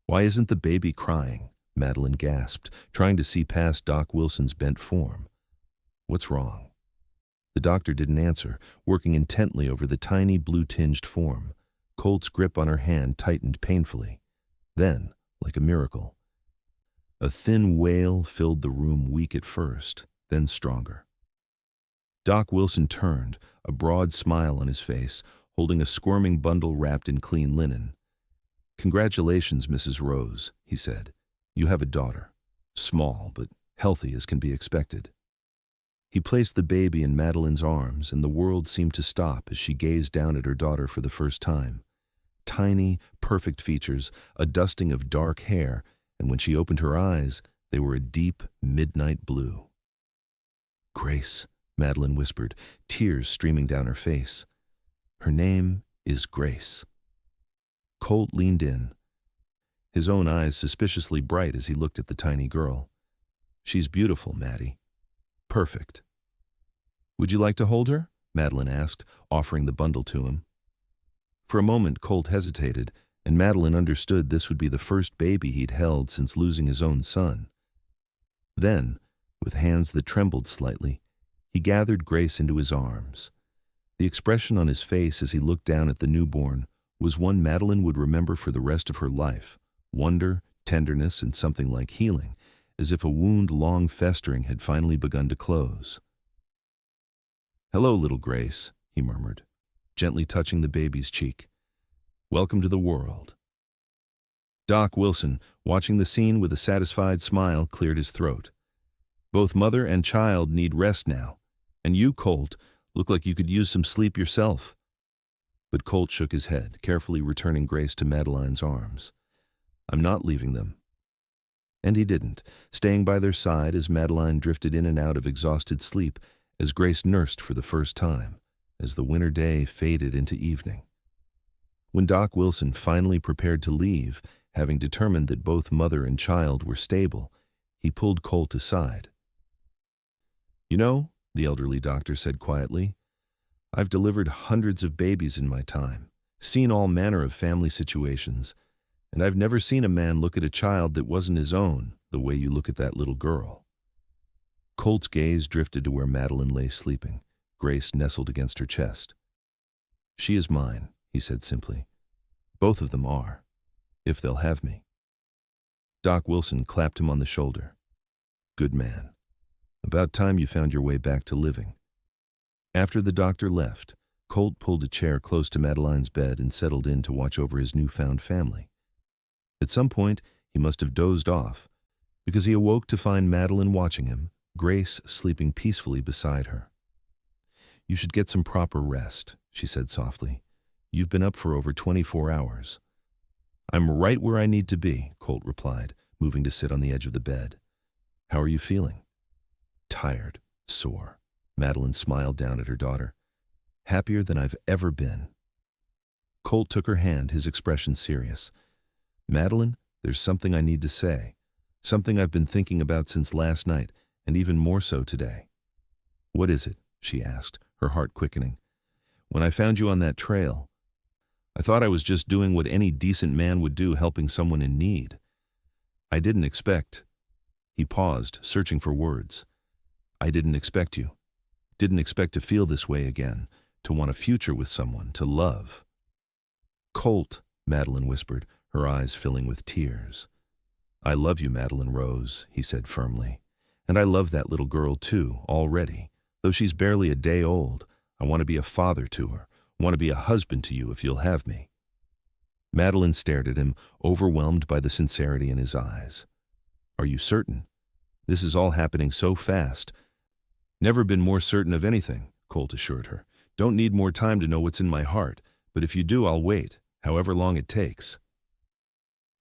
"Why isn't the baby crying?" Madeline gasped, trying to see past Doc Wilson's bent form. "What's wrong?" The doctor didn't answer, working intently over the tiny blue-tinged form. Colt's grip on her hand tightened painfully. Then, like a miracle, a thin wail filled the room, weak at first, then stronger. Doc Wilson turned, a broad smile on his face, holding a squirming bundle wrapped in clean linen. "Congratulations, Mrs. Rose," he said. "You have a daughter. Small, but healthy as can be expected." He placed the baby in Madeline's arms, and the world seemed to stop as she gazed down at her daughter for the first time. Tiny, perfect features, a dusting of dark hair, and when she opened her eyes, they were a deep midnight blue. "Grace," Madeline whispered, tears streaming down her face. "Her name is Grace." Colt leaned in, his own eyes suspiciously bright as he looked at the tiny girl. "She's beautiful, Maddie. Perfect." "Would you like to hold her?" Madeline asked, offering the bundle to him. For a moment Colt hesitated, and Madeline understood this would be the first baby he'd held since losing his own son. Then, with hands that trembled slightly, he gathered Grace into his arms. The expression on his face as he looked down at the newborn was one Madeline would remember for the rest of her life: wonder, tenderness, and something like healing, as if a wound long festering had finally begun to close. "Hello, little Grace," he murmured, gently touching the baby's cheek. "Welcome to the world." Doc Wilson, watching the scene with a satisfied smile, cleared his throat. "Both mother and child need rest now, and you, Colt, look like you could use some sleep yourself." But Colt shook his head, carefully returning Grace to Madeline's arms. "I'm not leaving them." And he didn't, staying by their side as Madeline drifted in and out of exhausted sleep as Grace nursed for the first time, as the winter day faded into evening. When Doc Wilson finally prepared to leave, having determined that both mother and child were stable, he pulled Colt aside. "You know," the elderly doctor said quietly, "I've delivered hundreds of babies in my time, seen all manner of family situations, and I've never seen a man look at a child that wasn't his own the way you look at that little girl." Colt's gaze drifted to where Madeline lay sleeping, Grace nestled against her chest. "She is mine," he said simply. "Both of them are, if they'll have me." Doc Wilson clapped him on the shoulder. "Good man. About time you found your way back to living." After the doctor left, Colt pulled a chair close to Madeline's bed and settled in to watch over his newfound family. At some point, he must have dozed off, because he awoke to find Madeline watching him, Grace sleeping peacefully beside her. "You should get some proper rest," she said softly. "You've been up for over 24 hours. "I'm right where I need to be," Colt replied, moving to sit on the edge of the bed. "How are you feeling?" "Tired, sore." Madeline smiled down at her daughter. "Happier than I've ever been." Colt took her hand, his expression serious. "Madeline, there's something I need to say. Something I've been thinking about since last night, and even more so today." "What is it?" she asked, her heart quickening. "When I found you on that trail, I thought I was just doing what any decent man would do, helping someone in need. I didn't expect—" He paused, searching for words. "I didn't expect you. Didn't expect to feel this way again, to want a future with someone, to love." "Colt," Madeline whispered, her eyes filling with tears. "I love you, Madeline Rose," he said firmly. "And I love that little girl too, already. Though she's barely a day old, I want to be a father to her, want to be a husband to you if you'll have me." Madeline stared at him, overwhelmed by the sincerity in his eyes. "Are you certain? This is all happening so fast." "Never been more certain of anything," Colt assured her. "Don't need more time to know what's in my heart, but if you do, I'll wait, however long it takes."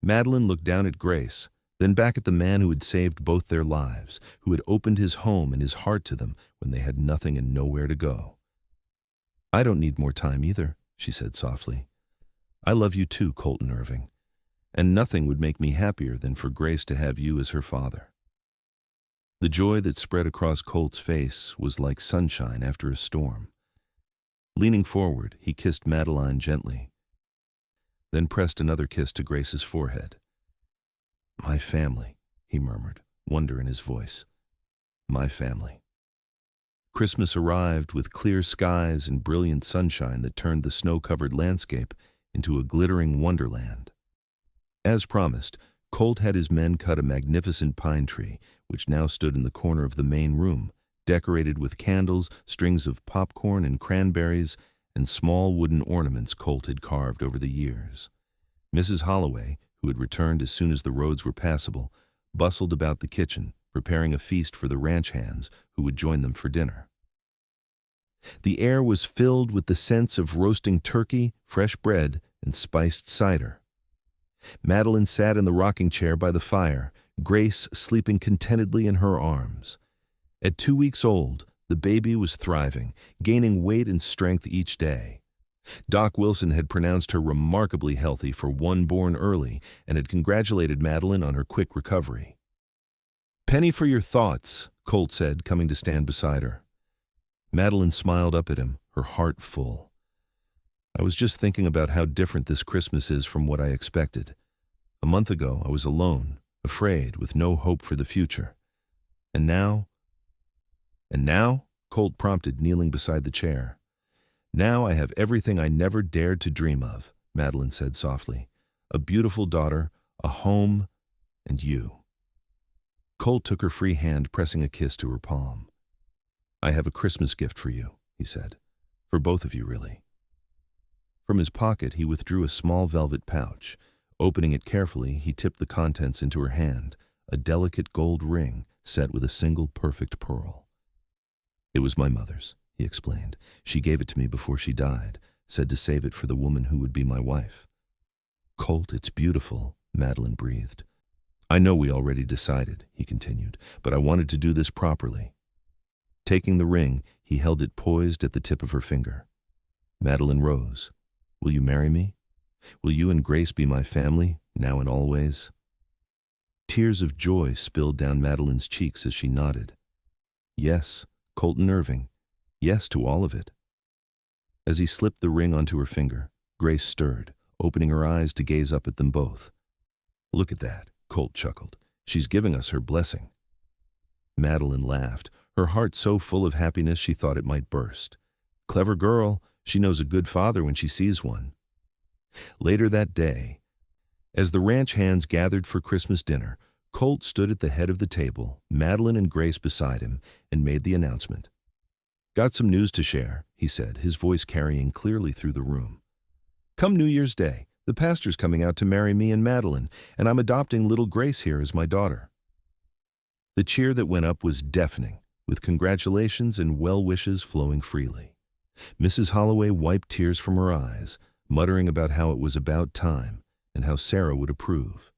Madeline looked down at Grace, then back at the man who had saved both their lives, who had opened his home and his heart to them when they had nothing and nowhere to go. "I don't need more time either," she said softly. "I love you too, Colton Irving, and nothing would make me happier than for Grace to have you as her father." The joy that spread across Colt's face was like sunshine after a storm. Leaning forward, he kissed Madeline gently, then pressed another kiss to Grace's forehead. "My family," he murmured, wonder in his voice. "My family." Christmas arrived with clear skies and brilliant sunshine that turned the snow-covered landscape into a glittering wonderland. As promised, Colt had his men cut a magnificent pine tree, which now stood in the corner of the main room, decorated with candles, strings of popcorn and cranberries, and small wooden ornaments Colt had carved over the years. Mrs. Holloway, who had returned as soon as the roads were passable, bustled about the kitchen, preparing a feast for the ranch hands who would join them for dinner. The air was filled with the scents of roasting turkey, fresh bread, and spiced cider. Madeline sat in the rocking chair by the fire, Grace sleeping contentedly in her arms. At 2 weeks old, the baby was thriving, gaining weight and strength each day. Doc Wilson had pronounced her remarkably healthy for one born early and had congratulated Madeline on her quick recovery. "Penny for your thoughts," Colt said, coming to stand beside her. Madeline smiled up at him, her heart full. "I was just thinking about how different this Christmas is from what I expected. A month ago, I was alone, afraid, with no hope for the future. And now?" "And now?" Colt prompted, kneeling beside the chair. "Now I have everything I never dared to dream of," Madeline said softly. "A beautiful daughter, a home, and you." Colt took her free hand, pressing a kiss to her palm. "I have a Christmas gift for you," he said. "For both of you, really." From his pocket, he withdrew a small velvet pouch. Opening it carefully, he tipped the contents into her hand, a delicate gold ring set with a single perfect pearl. "It was my mother's," he explained. "She gave it to me before she died, said to save it for the woman who would be my wife." "Colt, it's beautiful," Madeline breathed. "I know we already decided," he continued, "but I wanted to do this properly." Taking the ring, he held it poised at the tip of her finger. "Madeline Rose, will you marry me? Will you and Grace be my family, now and always?" Tears of joy spilled down Madeline's cheeks as she nodded. "Yes, Colton Irving. Yes to all of it." As he slipped the ring onto her finger, Grace stirred, opening her eyes to gaze up at them both. "Look at that," Colt chuckled. "She's giving us her blessing." Madeline laughed, her heart so full of happiness she thought it might burst. "Clever girl, she knows a good father when she sees one." Later that day, as the ranch hands gathered for Christmas dinner, Colt stood at the head of the table, Madeline and Grace beside him, and made the announcement. "Got some news to share," he said, his voice carrying clearly through the room. "Come New Year's Day, the pastor's coming out to marry me and Madeline, and I'm adopting little Grace here as my daughter." The cheer that went up was deafening, with congratulations and well wishes flowing freely. Mrs. Holloway wiped tears from her eyes, muttering about how it was about time and how Sarah would approve.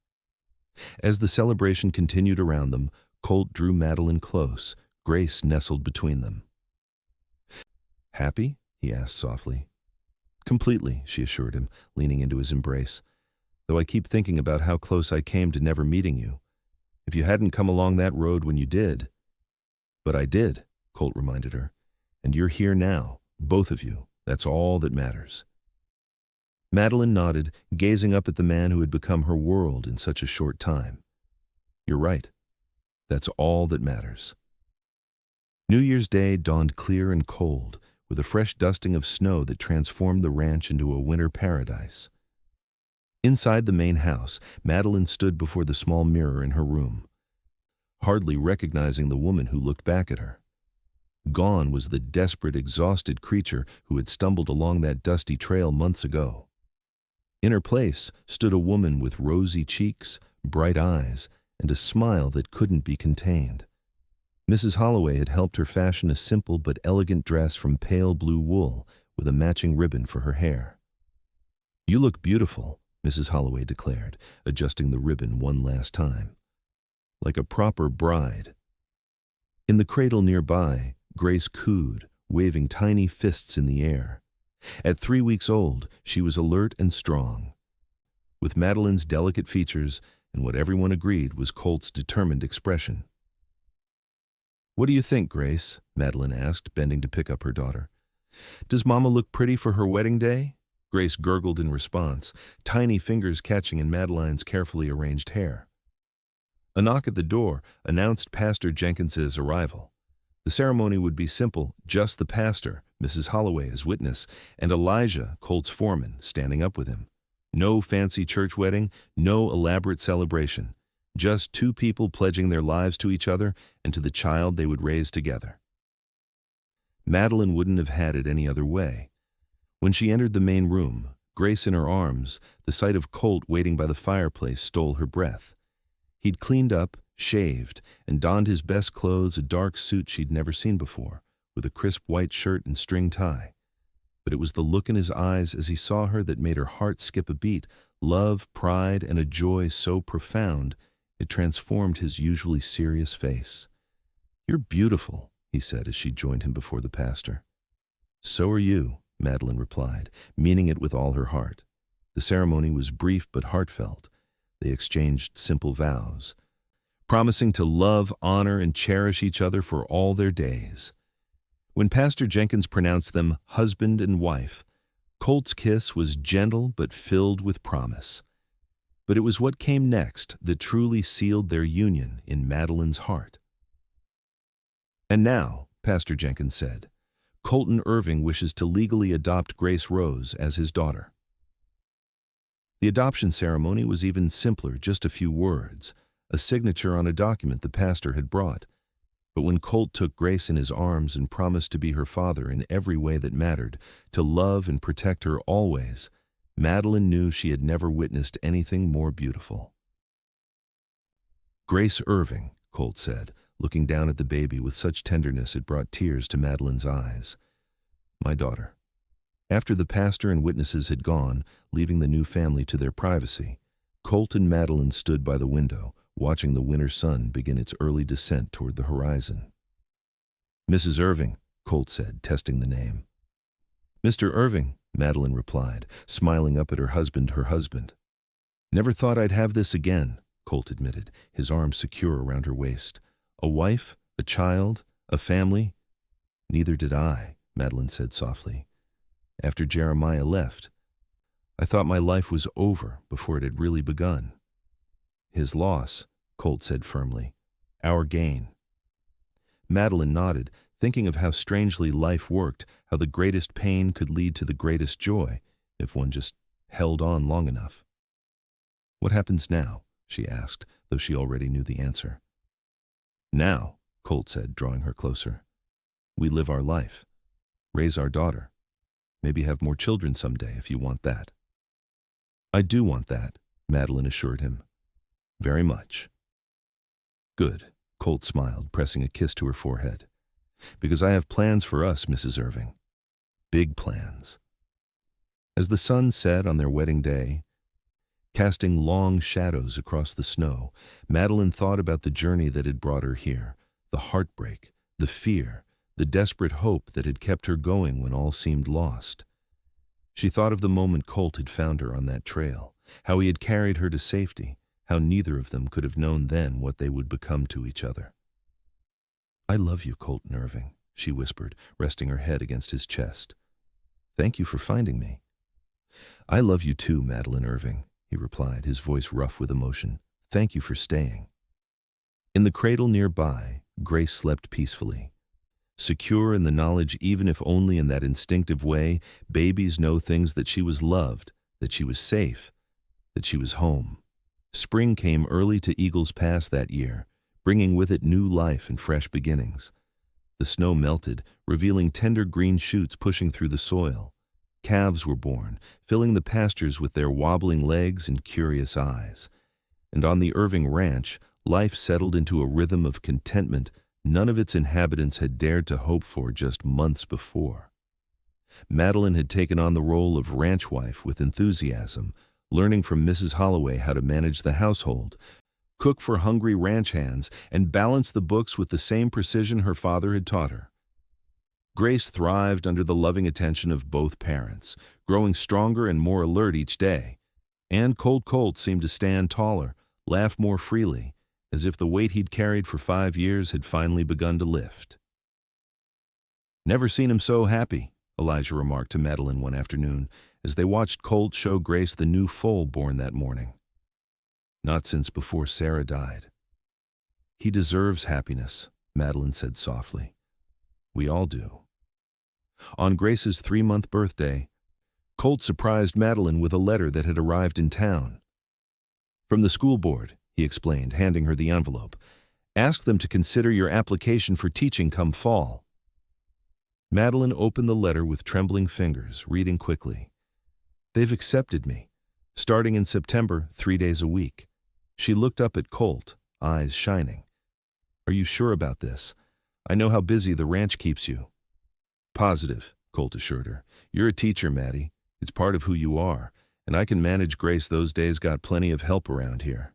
As the celebration continued around them, Colt drew Madeline close, Grace nestled between them. "Happy?" he asked softly. "Completely," she assured him, leaning into his embrace. "Though I keep thinking about how close I came to never meeting you. If you hadn't come along that road when you did." "But I did," Colt reminded her. "And you're here now, both of you. That's all that matters." Madeline nodded, gazing up at the man who had become her world in such a short time. "You're right. That's all that matters." New Year's Day dawned clear and cold, with a fresh dusting of snow that transformed the ranch into a winter paradise. Inside the main house, Madeline stood before the small mirror in her room, hardly recognizing the woman who looked back at her. Gone was the desperate, exhausted creature who had stumbled along that dusty trail months ago. In her place stood a woman with rosy cheeks, bright eyes, and a smile that couldn't be contained. Mrs. Holloway had helped her fashion a simple but elegant dress from pale blue wool with a matching ribbon for her hair. "You look beautiful," Mrs. Holloway declared, adjusting the ribbon one last time. "Like a proper bride." In the cradle nearby, Grace cooed, waving tiny fists in the air. At 3 weeks old, she was alert and strong. With Madeline's delicate features and what everyone agreed was Colt's determined expression. "What do you think, Grace?" Madeline asked, bending to pick up her daughter. "Does Mama look pretty for her wedding day?" Grace gurgled in response, tiny fingers catching in Madeline's carefully arranged hair. A knock at the door announced Pastor Jenkins's arrival. The ceremony would be simple, just the pastor, Mrs. Holloway as witness, and Elijah, Colt's foreman, standing up with him. No fancy church wedding, no elaborate celebration. Just two people pledging their lives to each other and to the child they would raise together. Madeline wouldn't have had it any other way. When she entered the main room, Grace in her arms, the sight of Colt waiting by the fireplace stole her breath. He'd cleaned up, shaved, and donned his best clothes, a dark suit she'd never seen before, with a crisp white shirt and string tie. But it was the look in his eyes as he saw her that made her heart skip a beat, love, pride, and a joy so profound it transformed his usually serious face. "You're beautiful," he said as she joined him before the pastor. "So are you," Madeline replied, meaning it with all her heart. The ceremony was brief but heartfelt. They exchanged simple vows, promising to love, honor, and cherish each other for all their days. When Pastor Jenkins pronounced them husband and wife, Colt's kiss was gentle but filled with promise. But it was what came next that truly sealed their union in Madeline's heart. "And now," Pastor Jenkins said, "Colton Irving wishes to legally adopt Grace Rose as his daughter." The adoption ceremony was even simpler, just a few words, a signature on a document the pastor had brought. But when Colt took Grace in his arms and promised to be her father in every way that mattered, to love and protect her always, Madeline knew she had never witnessed anything more beautiful. "Grace Irving," Colt said, looking down at the baby with such tenderness it brought tears to Madeline's eyes. "My daughter." After the pastor and witnesses had gone, leaving the new family to their privacy, Colt and Madeline stood by the window, watching the winter sun begin its early descent toward the horizon. "Mrs. Irving," Colt said, testing the name. "Mr. Irving," Madeline replied, smiling up at her husband. "Never thought I'd have this again," Colt admitted, his arms secure around her waist. "A wife, a child, a family?" "Neither did I," Madeline said softly. "After Jeremiah left, I thought my life was over before it had really begun." "His loss," Colt said firmly. "Our gain." Madeline nodded, thinking of how strangely life worked, how the greatest pain could lead to the greatest joy, if one just held on long enough. "What happens now?" she asked, though she already knew the answer. "Now," Colt said, drawing her closer, "we live our life, raise our daughter, maybe have more children someday if you want that." "I do want that," Madeline assured him. "Very much." "Good," Colt smiled, pressing a kiss to her forehead. "Because I have plans for us, Mrs. Irving. Big plans." As the sun set on their wedding day, casting long shadows across the snow, Madeline thought about the journey that had brought her here, the heartbreak, the fear, the desperate hope that had kept her going when all seemed lost. She thought of the moment Colt had found her on that trail, how he had carried her to safety, how neither of them could have known then what they would become to each other. "I love you, Colton Irving," she whispered, resting her head against his chest. "Thank you for finding me." "I love you too, Madeline Irving," he replied, his voice rough with emotion. "Thank you for staying." In the cradle nearby, Grace slept peacefully. Secure in the knowledge, even if only in that instinctive way, babies know things, that she was loved, that she was safe, that she was home. Spring came early to Eagles Pass that year, bringing with it new life and fresh beginnings. The snow melted, revealing tender green shoots pushing through the soil. Calves were born, filling the pastures with their wobbling legs and curious eyes. And on the Irving Ranch, life settled into a rhythm of contentment none of its inhabitants had dared to hope for just months before. Madeline had taken on the role of ranch wife with enthusiasm, learning from Mrs. Holloway how to manage the household, cook for hungry ranch hands, and balance the books with the same precision her father had taught her. Grace thrived under the loving attention of both parents, growing stronger and more alert each day. And Colt seemed to stand taller, laugh more freely, as if the weight he'd carried for 5 years had finally begun to lift. "Never seen him so happy," Elijah remarked to Madeline one afternoon, as they watched Colt show Grace the new foal born that morning. "Not since before Sarah died." "He deserves happiness," Madeline said softly. "We all do." On Grace's 3-month birthday, Colt surprised Madeline with a letter that had arrived in town. "From the school board," he explained, handing her the envelope. "Ask them to consider your application for teaching come fall." Madeline opened the letter with trembling fingers, reading quickly. "They've accepted me, starting in September, 3 days a week." She looked up at Colt, eyes shining. "Are you sure about this? I know how busy the ranch keeps you." "Positive," Colt assured her. "You're a teacher, Maddie. It's part of who you are, and I can manage Grace those days. Got plenty of help around here."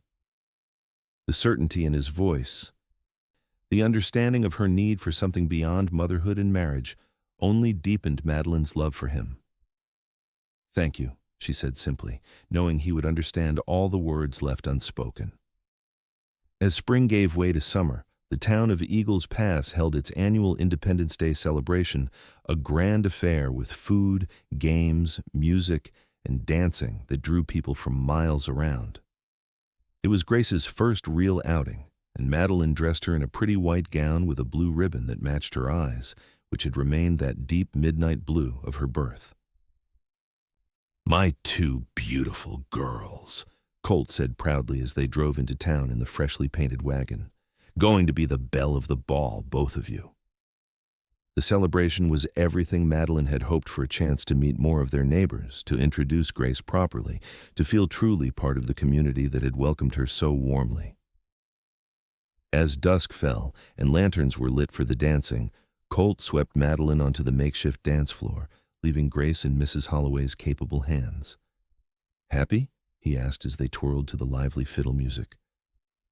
The certainty in his voice, the understanding of her need for something beyond motherhood and marriage, only deepened Madeline's love for him. "Thank you," she said simply, knowing he would understand all the words left unspoken. As spring gave way to summer, the town of Eagles Pass held its annual Independence Day celebration, a grand affair with food, games, music, and dancing that drew people from miles around. It was Grace's first real outing, and Madeline dressed her in a pretty white gown with a blue ribbon that matched her eyes, which had remained that deep midnight blue of her birth. "My two beautiful girls," Colt said proudly as they drove into town in the freshly painted wagon. "Going to be the belle of the ball, both of you." The celebration was everything Madeline had hoped for, a chance to meet more of their neighbors, to introduce Grace properly, to feel truly part of the community that had welcomed her so warmly. As dusk fell and lanterns were lit for the dancing, Colt swept Madeline onto the makeshift dance floor, leaving Grace in Mrs. Holloway's capable hands. "Happy?" he asked as they twirled to the lively fiddle music.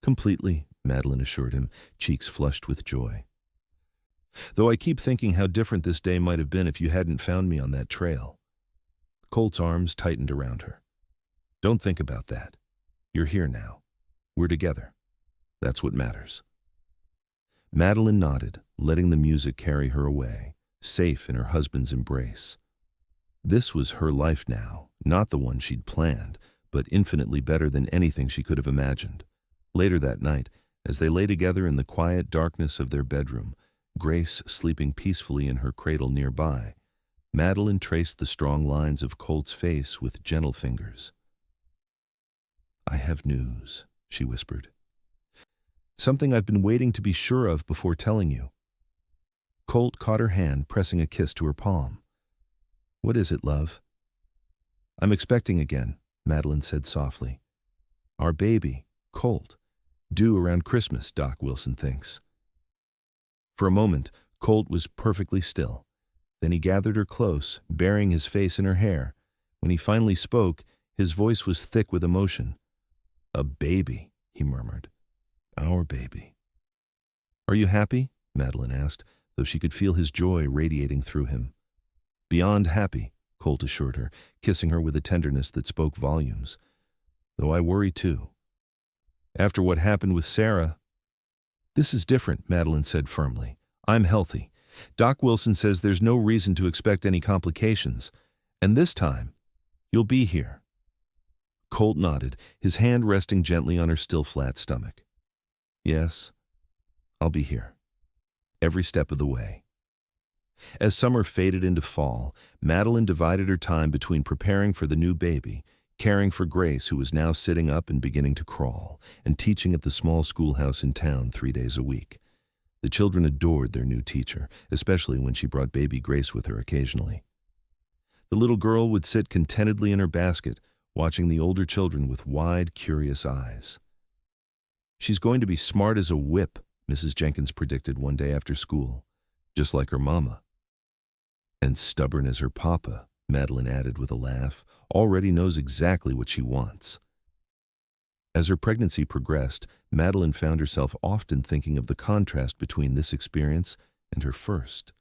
"Completely," Madeline assured him, cheeks flushed with joy. "Though I keep thinking how different this day might have been if you hadn't found me on that trail." Colt's arms tightened around her. "Don't think about that. You're here now. We're together. That's what matters." Madeline nodded, letting the music carry her away, safe in her husband's embrace. This was her life now, not the one she'd planned, but infinitely better than anything she could have imagined. Later that night, as they lay together in the quiet darkness of their bedroom, Grace sleeping peacefully in her cradle nearby, Madeline traced the strong lines of Colt's face with gentle fingers. "I have news," she whispered. "Something I've been waiting to be sure of before telling you." Colt caught her hand, pressing a kiss to her palm. "What is it, love?" "I'm expecting again," Madeline said softly. "Our baby, Colt. Due around Christmas, Doc Wilson thinks." For a moment, Colt was perfectly still. Then he gathered her close, burying his face in her hair. When he finally spoke, his voice was thick with emotion. "A baby," he murmured. "Our baby." "Are you happy?" Madeline asked, though she could feel his joy radiating through him. "Beyond happy," Colt assured her, kissing her with a tenderness that spoke volumes. "Though I worry too. After what happened with Sarah—" "This is different," Madeline said firmly. "I'm healthy. Doc Wilson says there's no reason to expect any complications. And this time, you'll be here." Colt nodded, his hand resting gently on her still flat stomach. "Yes, I'll be here. Every step of the way." As summer faded into fall, Madeline divided her time between preparing for the new baby, caring for Grace, who was now sitting up and beginning to crawl, and teaching at the small schoolhouse in town 3 days a week. The children adored their new teacher, especially when she brought baby Grace with her occasionally. The little girl would sit contentedly in her basket, watching the older children with wide, curious eyes. "She's going to be smart as a whip," Mrs. Jenkins predicted one day after school, "just like her mama." "And stubborn as her papa," Madeline added with a laugh, "already knows exactly what she wants." As her pregnancy progressed, Madeline found herself often thinking of the contrast between this experience and her first.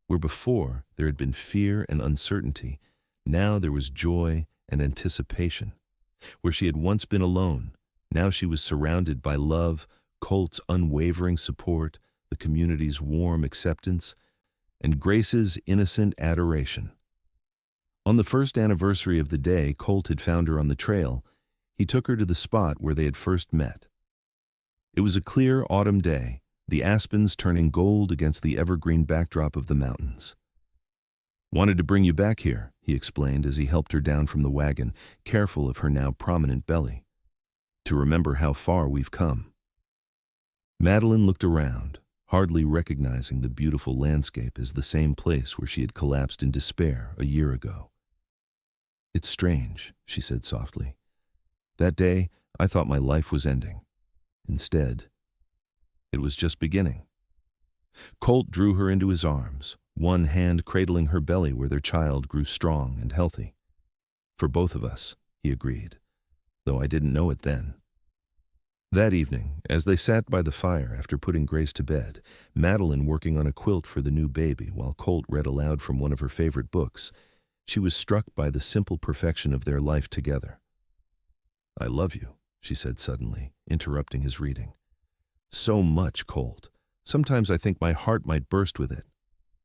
Where before there had been fear and uncertainty, now there was joy and anticipation. Where she had once been alone, now she was surrounded by love, Colt's unwavering support, the community's warm acceptance, and Grace's innocent adoration. On the first anniversary of the day Colt had found her on the trail, he took her to the spot where they had first met. It was a clear autumn day, the aspens turning gold against the evergreen backdrop of the mountains. "Wanted to bring you back here," he explained as he helped her down from the wagon, careful of her now prominent belly. "To remember how far we've come." Madeline looked around, hardly recognizing the beautiful landscape as the same place where she had collapsed in despair a year ago. "It's strange," she said softly. "That day, I thought my life was ending. Instead, it was just beginning. Colt drew her into his arms, one hand cradling her belly where their child grew strong and healthy. For both of us, he agreed, though I didn't know it then. That evening, as they sat by the fire after putting Grace to bed, Madeline working on a quilt for the new baby while Colt read aloud from one of her favorite books, she was struck by the simple perfection of their life together. "I love you," she said suddenly, interrupting his reading. "So much, Colt. Sometimes I think my heart might burst with it."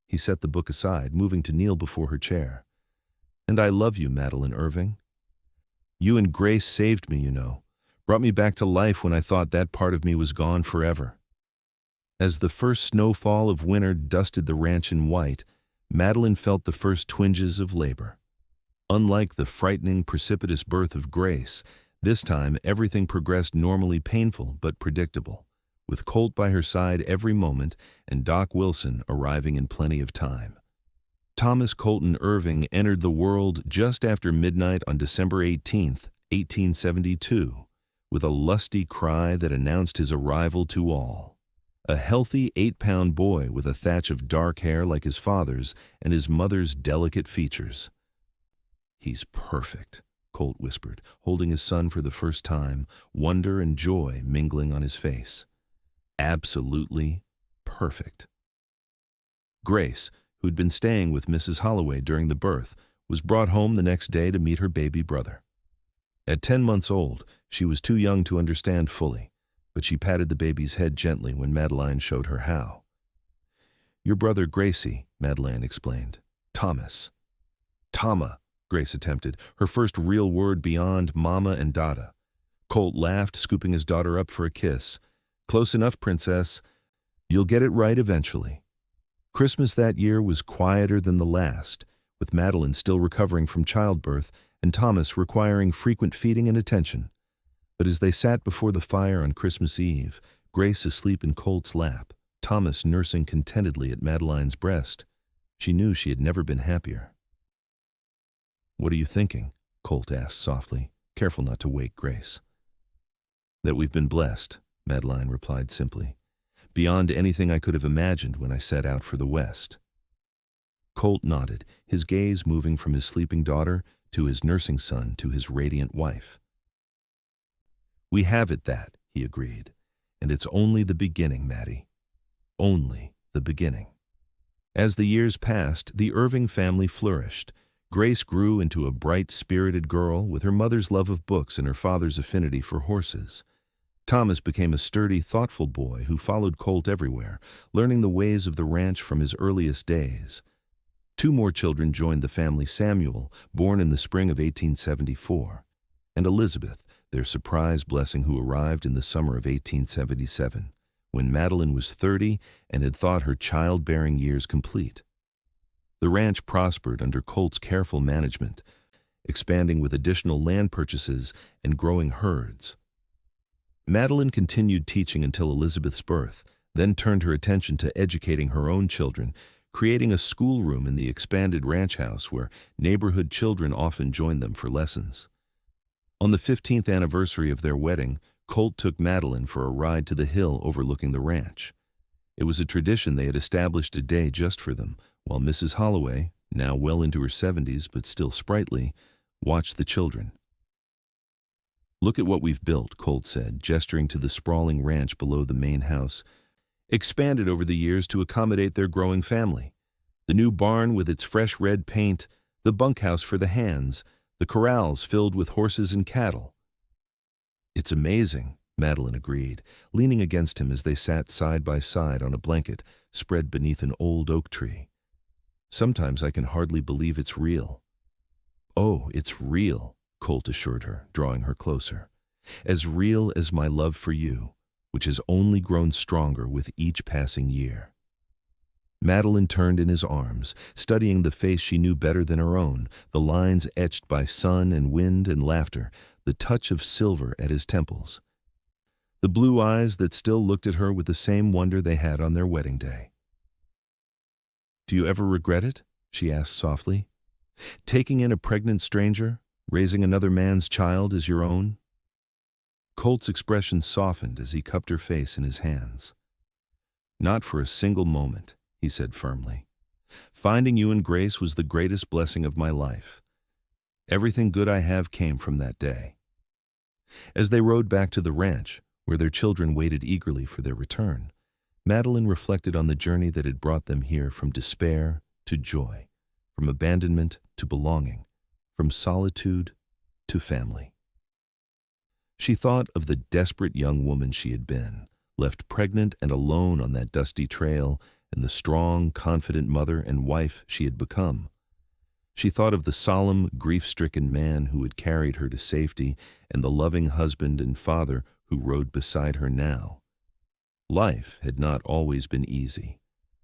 He set the book aside, moving to kneel before her chair. "And I love you, Madeline Irving. You and Grace saved me, you know. Brought me back to life when I thought that part of me was gone forever." As the first snowfall of winter dusted the ranch in white, Madeline felt the first twinges of labor. Unlike the frightening, precipitous birth of Grace, this time everything progressed normally painful but predictable, with Colt by her side every moment and Doc Wilson arriving in plenty of time. Thomas Colton Irving entered the world just after midnight on December 18th, 1872, with a lusty cry that announced his arrival to all. A healthy 8-pound boy with a thatch of dark hair like his father's and his mother's delicate features. "He's perfect," Colt whispered, holding his son for the first time, wonder and joy mingling on his face. "Absolutely perfect." Grace, who'd been staying with Mrs. Holloway during the birth, was brought home the next day to meet her baby brother. At 10 months old, she was too young to understand fully, but she patted the baby's head gently when Madeline showed her how. "Your brother Gracie," Madeline explained. "Thomas." "Tama," Grace attempted, her first real word beyond mama and dada. Colt laughed, scooping his daughter up for a kiss. "Close enough, princess. You'll get it right eventually." Christmas that year was quieter than the last, with Madeline still recovering from childbirth and Thomas requiring frequent feeding and attention. But as they sat before the fire on Christmas Eve, Grace asleep in Colt's lap, Thomas nursing contentedly at Madeline's breast, she knew she had never been happier. "What are you thinking?" Colt asked softly, careful not to wake Grace. "That we've been blessed," Madeline replied simply, "beyond anything I could have imagined when I set out for the West." Colt nodded, his gaze moving from his sleeping daughter to his nursing son to his radiant wife. "We have it that," he agreed, "and it's only the beginning, Maddie. Only the beginning." As the years passed, the Irving family flourished. Grace grew into a bright, spirited girl with her mother's love of books and her father's affinity for horses. Thomas became a sturdy, thoughtful boy who followed Colt everywhere, learning the ways of the ranch from his earliest days. 2 more children joined the family: Samuel, born in the spring of 1874, and Elizabeth, their surprise blessing, who arrived in the summer of 1877, when Madeline was 30 and had thought her childbearing years complete. The ranch prospered under Colt's careful management, expanding with additional land purchases and growing herds. Madeline continued teaching until Elizabeth's birth, then turned her attention to educating her own children, creating a schoolroom in the expanded ranch house where neighborhood children often joined them for lessons. On the 15th anniversary of their wedding, Colt took Madeline for a ride to the hill overlooking the ranch. It was a tradition they had established a day just for them, while Mrs. Holloway, now well into her 70s but still sprightly, watched the children. "Look at what we've built," Colt said, gesturing to the sprawling ranch below the main house, expanded over the years to accommodate their growing family. The new barn with its fresh red paint, the bunkhouse for the hands, the corrals filled with horses and cattle. "It's amazing," Madeline agreed, leaning against him as they sat side by side on a blanket spread beneath an old oak tree. "Sometimes I can hardly believe it's real." "Oh, it's real," Colt assured her, drawing her closer. "As real as my love for you, which has only grown stronger with each passing year." Madeline turned in his arms, studying the face she knew better than her own, the lines etched by sun and wind and laughter, the touch of silver at his temples. The blue eyes that still looked at her with the same wonder they had on their wedding day. "Do you ever regret it?" she asked softly. "Taking in a pregnant stranger, raising another man's child as your own?" Colt's expression softened as he cupped her face in his hands. "Not for a single moment," he said firmly. "Finding you and Grace was the greatest blessing of my life. Everything good I have came from that day." As they rode back to the ranch, where their children waited eagerly for their return, Madeline reflected on the journey that had brought them here from despair to joy, from abandonment to belonging, from solitude to family. She thought of the desperate young woman she had been, left pregnant and alone on that dusty trail, and the strong, confident mother and wife she had become. She thought of the solemn, grief-stricken man who had carried her to safety and the loving husband and father who rode beside her now. Life had not always been easy.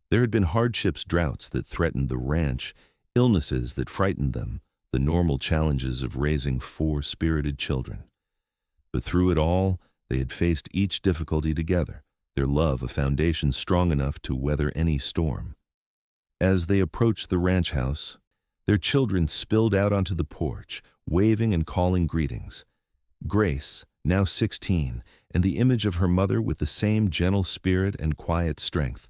There had been hardships, droughts that threatened the ranch, illnesses that frightened them, the normal challenges of raising 4 spirited children. But through it all, they had faced each difficulty together, their love a foundation strong enough to weather any storm. As they approached the ranch house, their children spilled out onto the porch, waving and calling greetings. Grace, now 16, and the image of her mother with the same gentle spirit and quiet strength.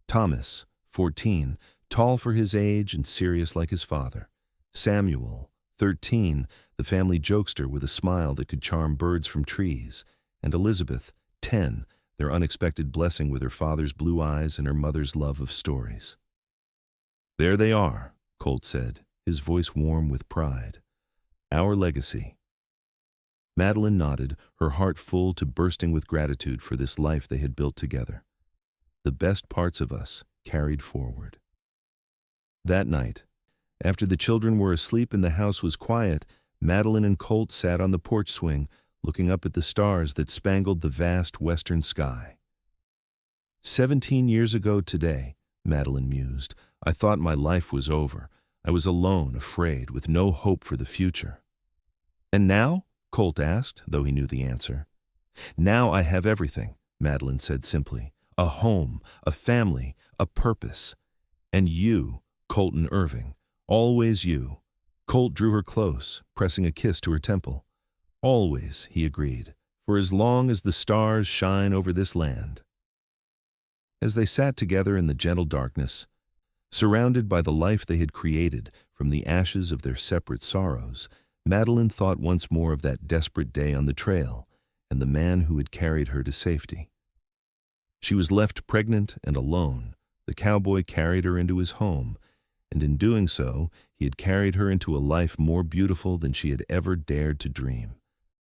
Thomas, 14, tall for his age and serious like his father. Samuel, 13, the family jokester with a smile that could charm birds from trees. And Elizabeth, 10, their unexpected blessing with her father's blue eyes and her mother's love of stories. "There they are," Colt said, his voice warm with pride. "Our legacy." Madeline nodded, her heart full to bursting with gratitude for this life they had built together. The best parts of us carried forward. That night, after the children were asleep and the house was quiet, Madeline and Colt sat on the porch swing, looking up at the stars that spangled the vast western sky. 17 years ago today, Madeline mused, I thought my life was over. I was alone, afraid, with no hope for the future. "And now?" Colt asked, though he knew the answer. "Now I have everything," Madeline said simply. "A home, a family, a purpose. And you, Colton Irving, always you." Colt drew her close, pressing a kiss to her temple. "Always," he agreed, "for as long as the stars shine over this land." As they sat together in the gentle darkness, surrounded by the life they had created from the ashes of their separate sorrows, Madeline thought once more of that desperate day on the trail and the man who had carried her to safety. She was left pregnant and alone. The cowboy carried her into his home, and in doing so, he had carried her into a life more beautiful than she had ever dared to dream.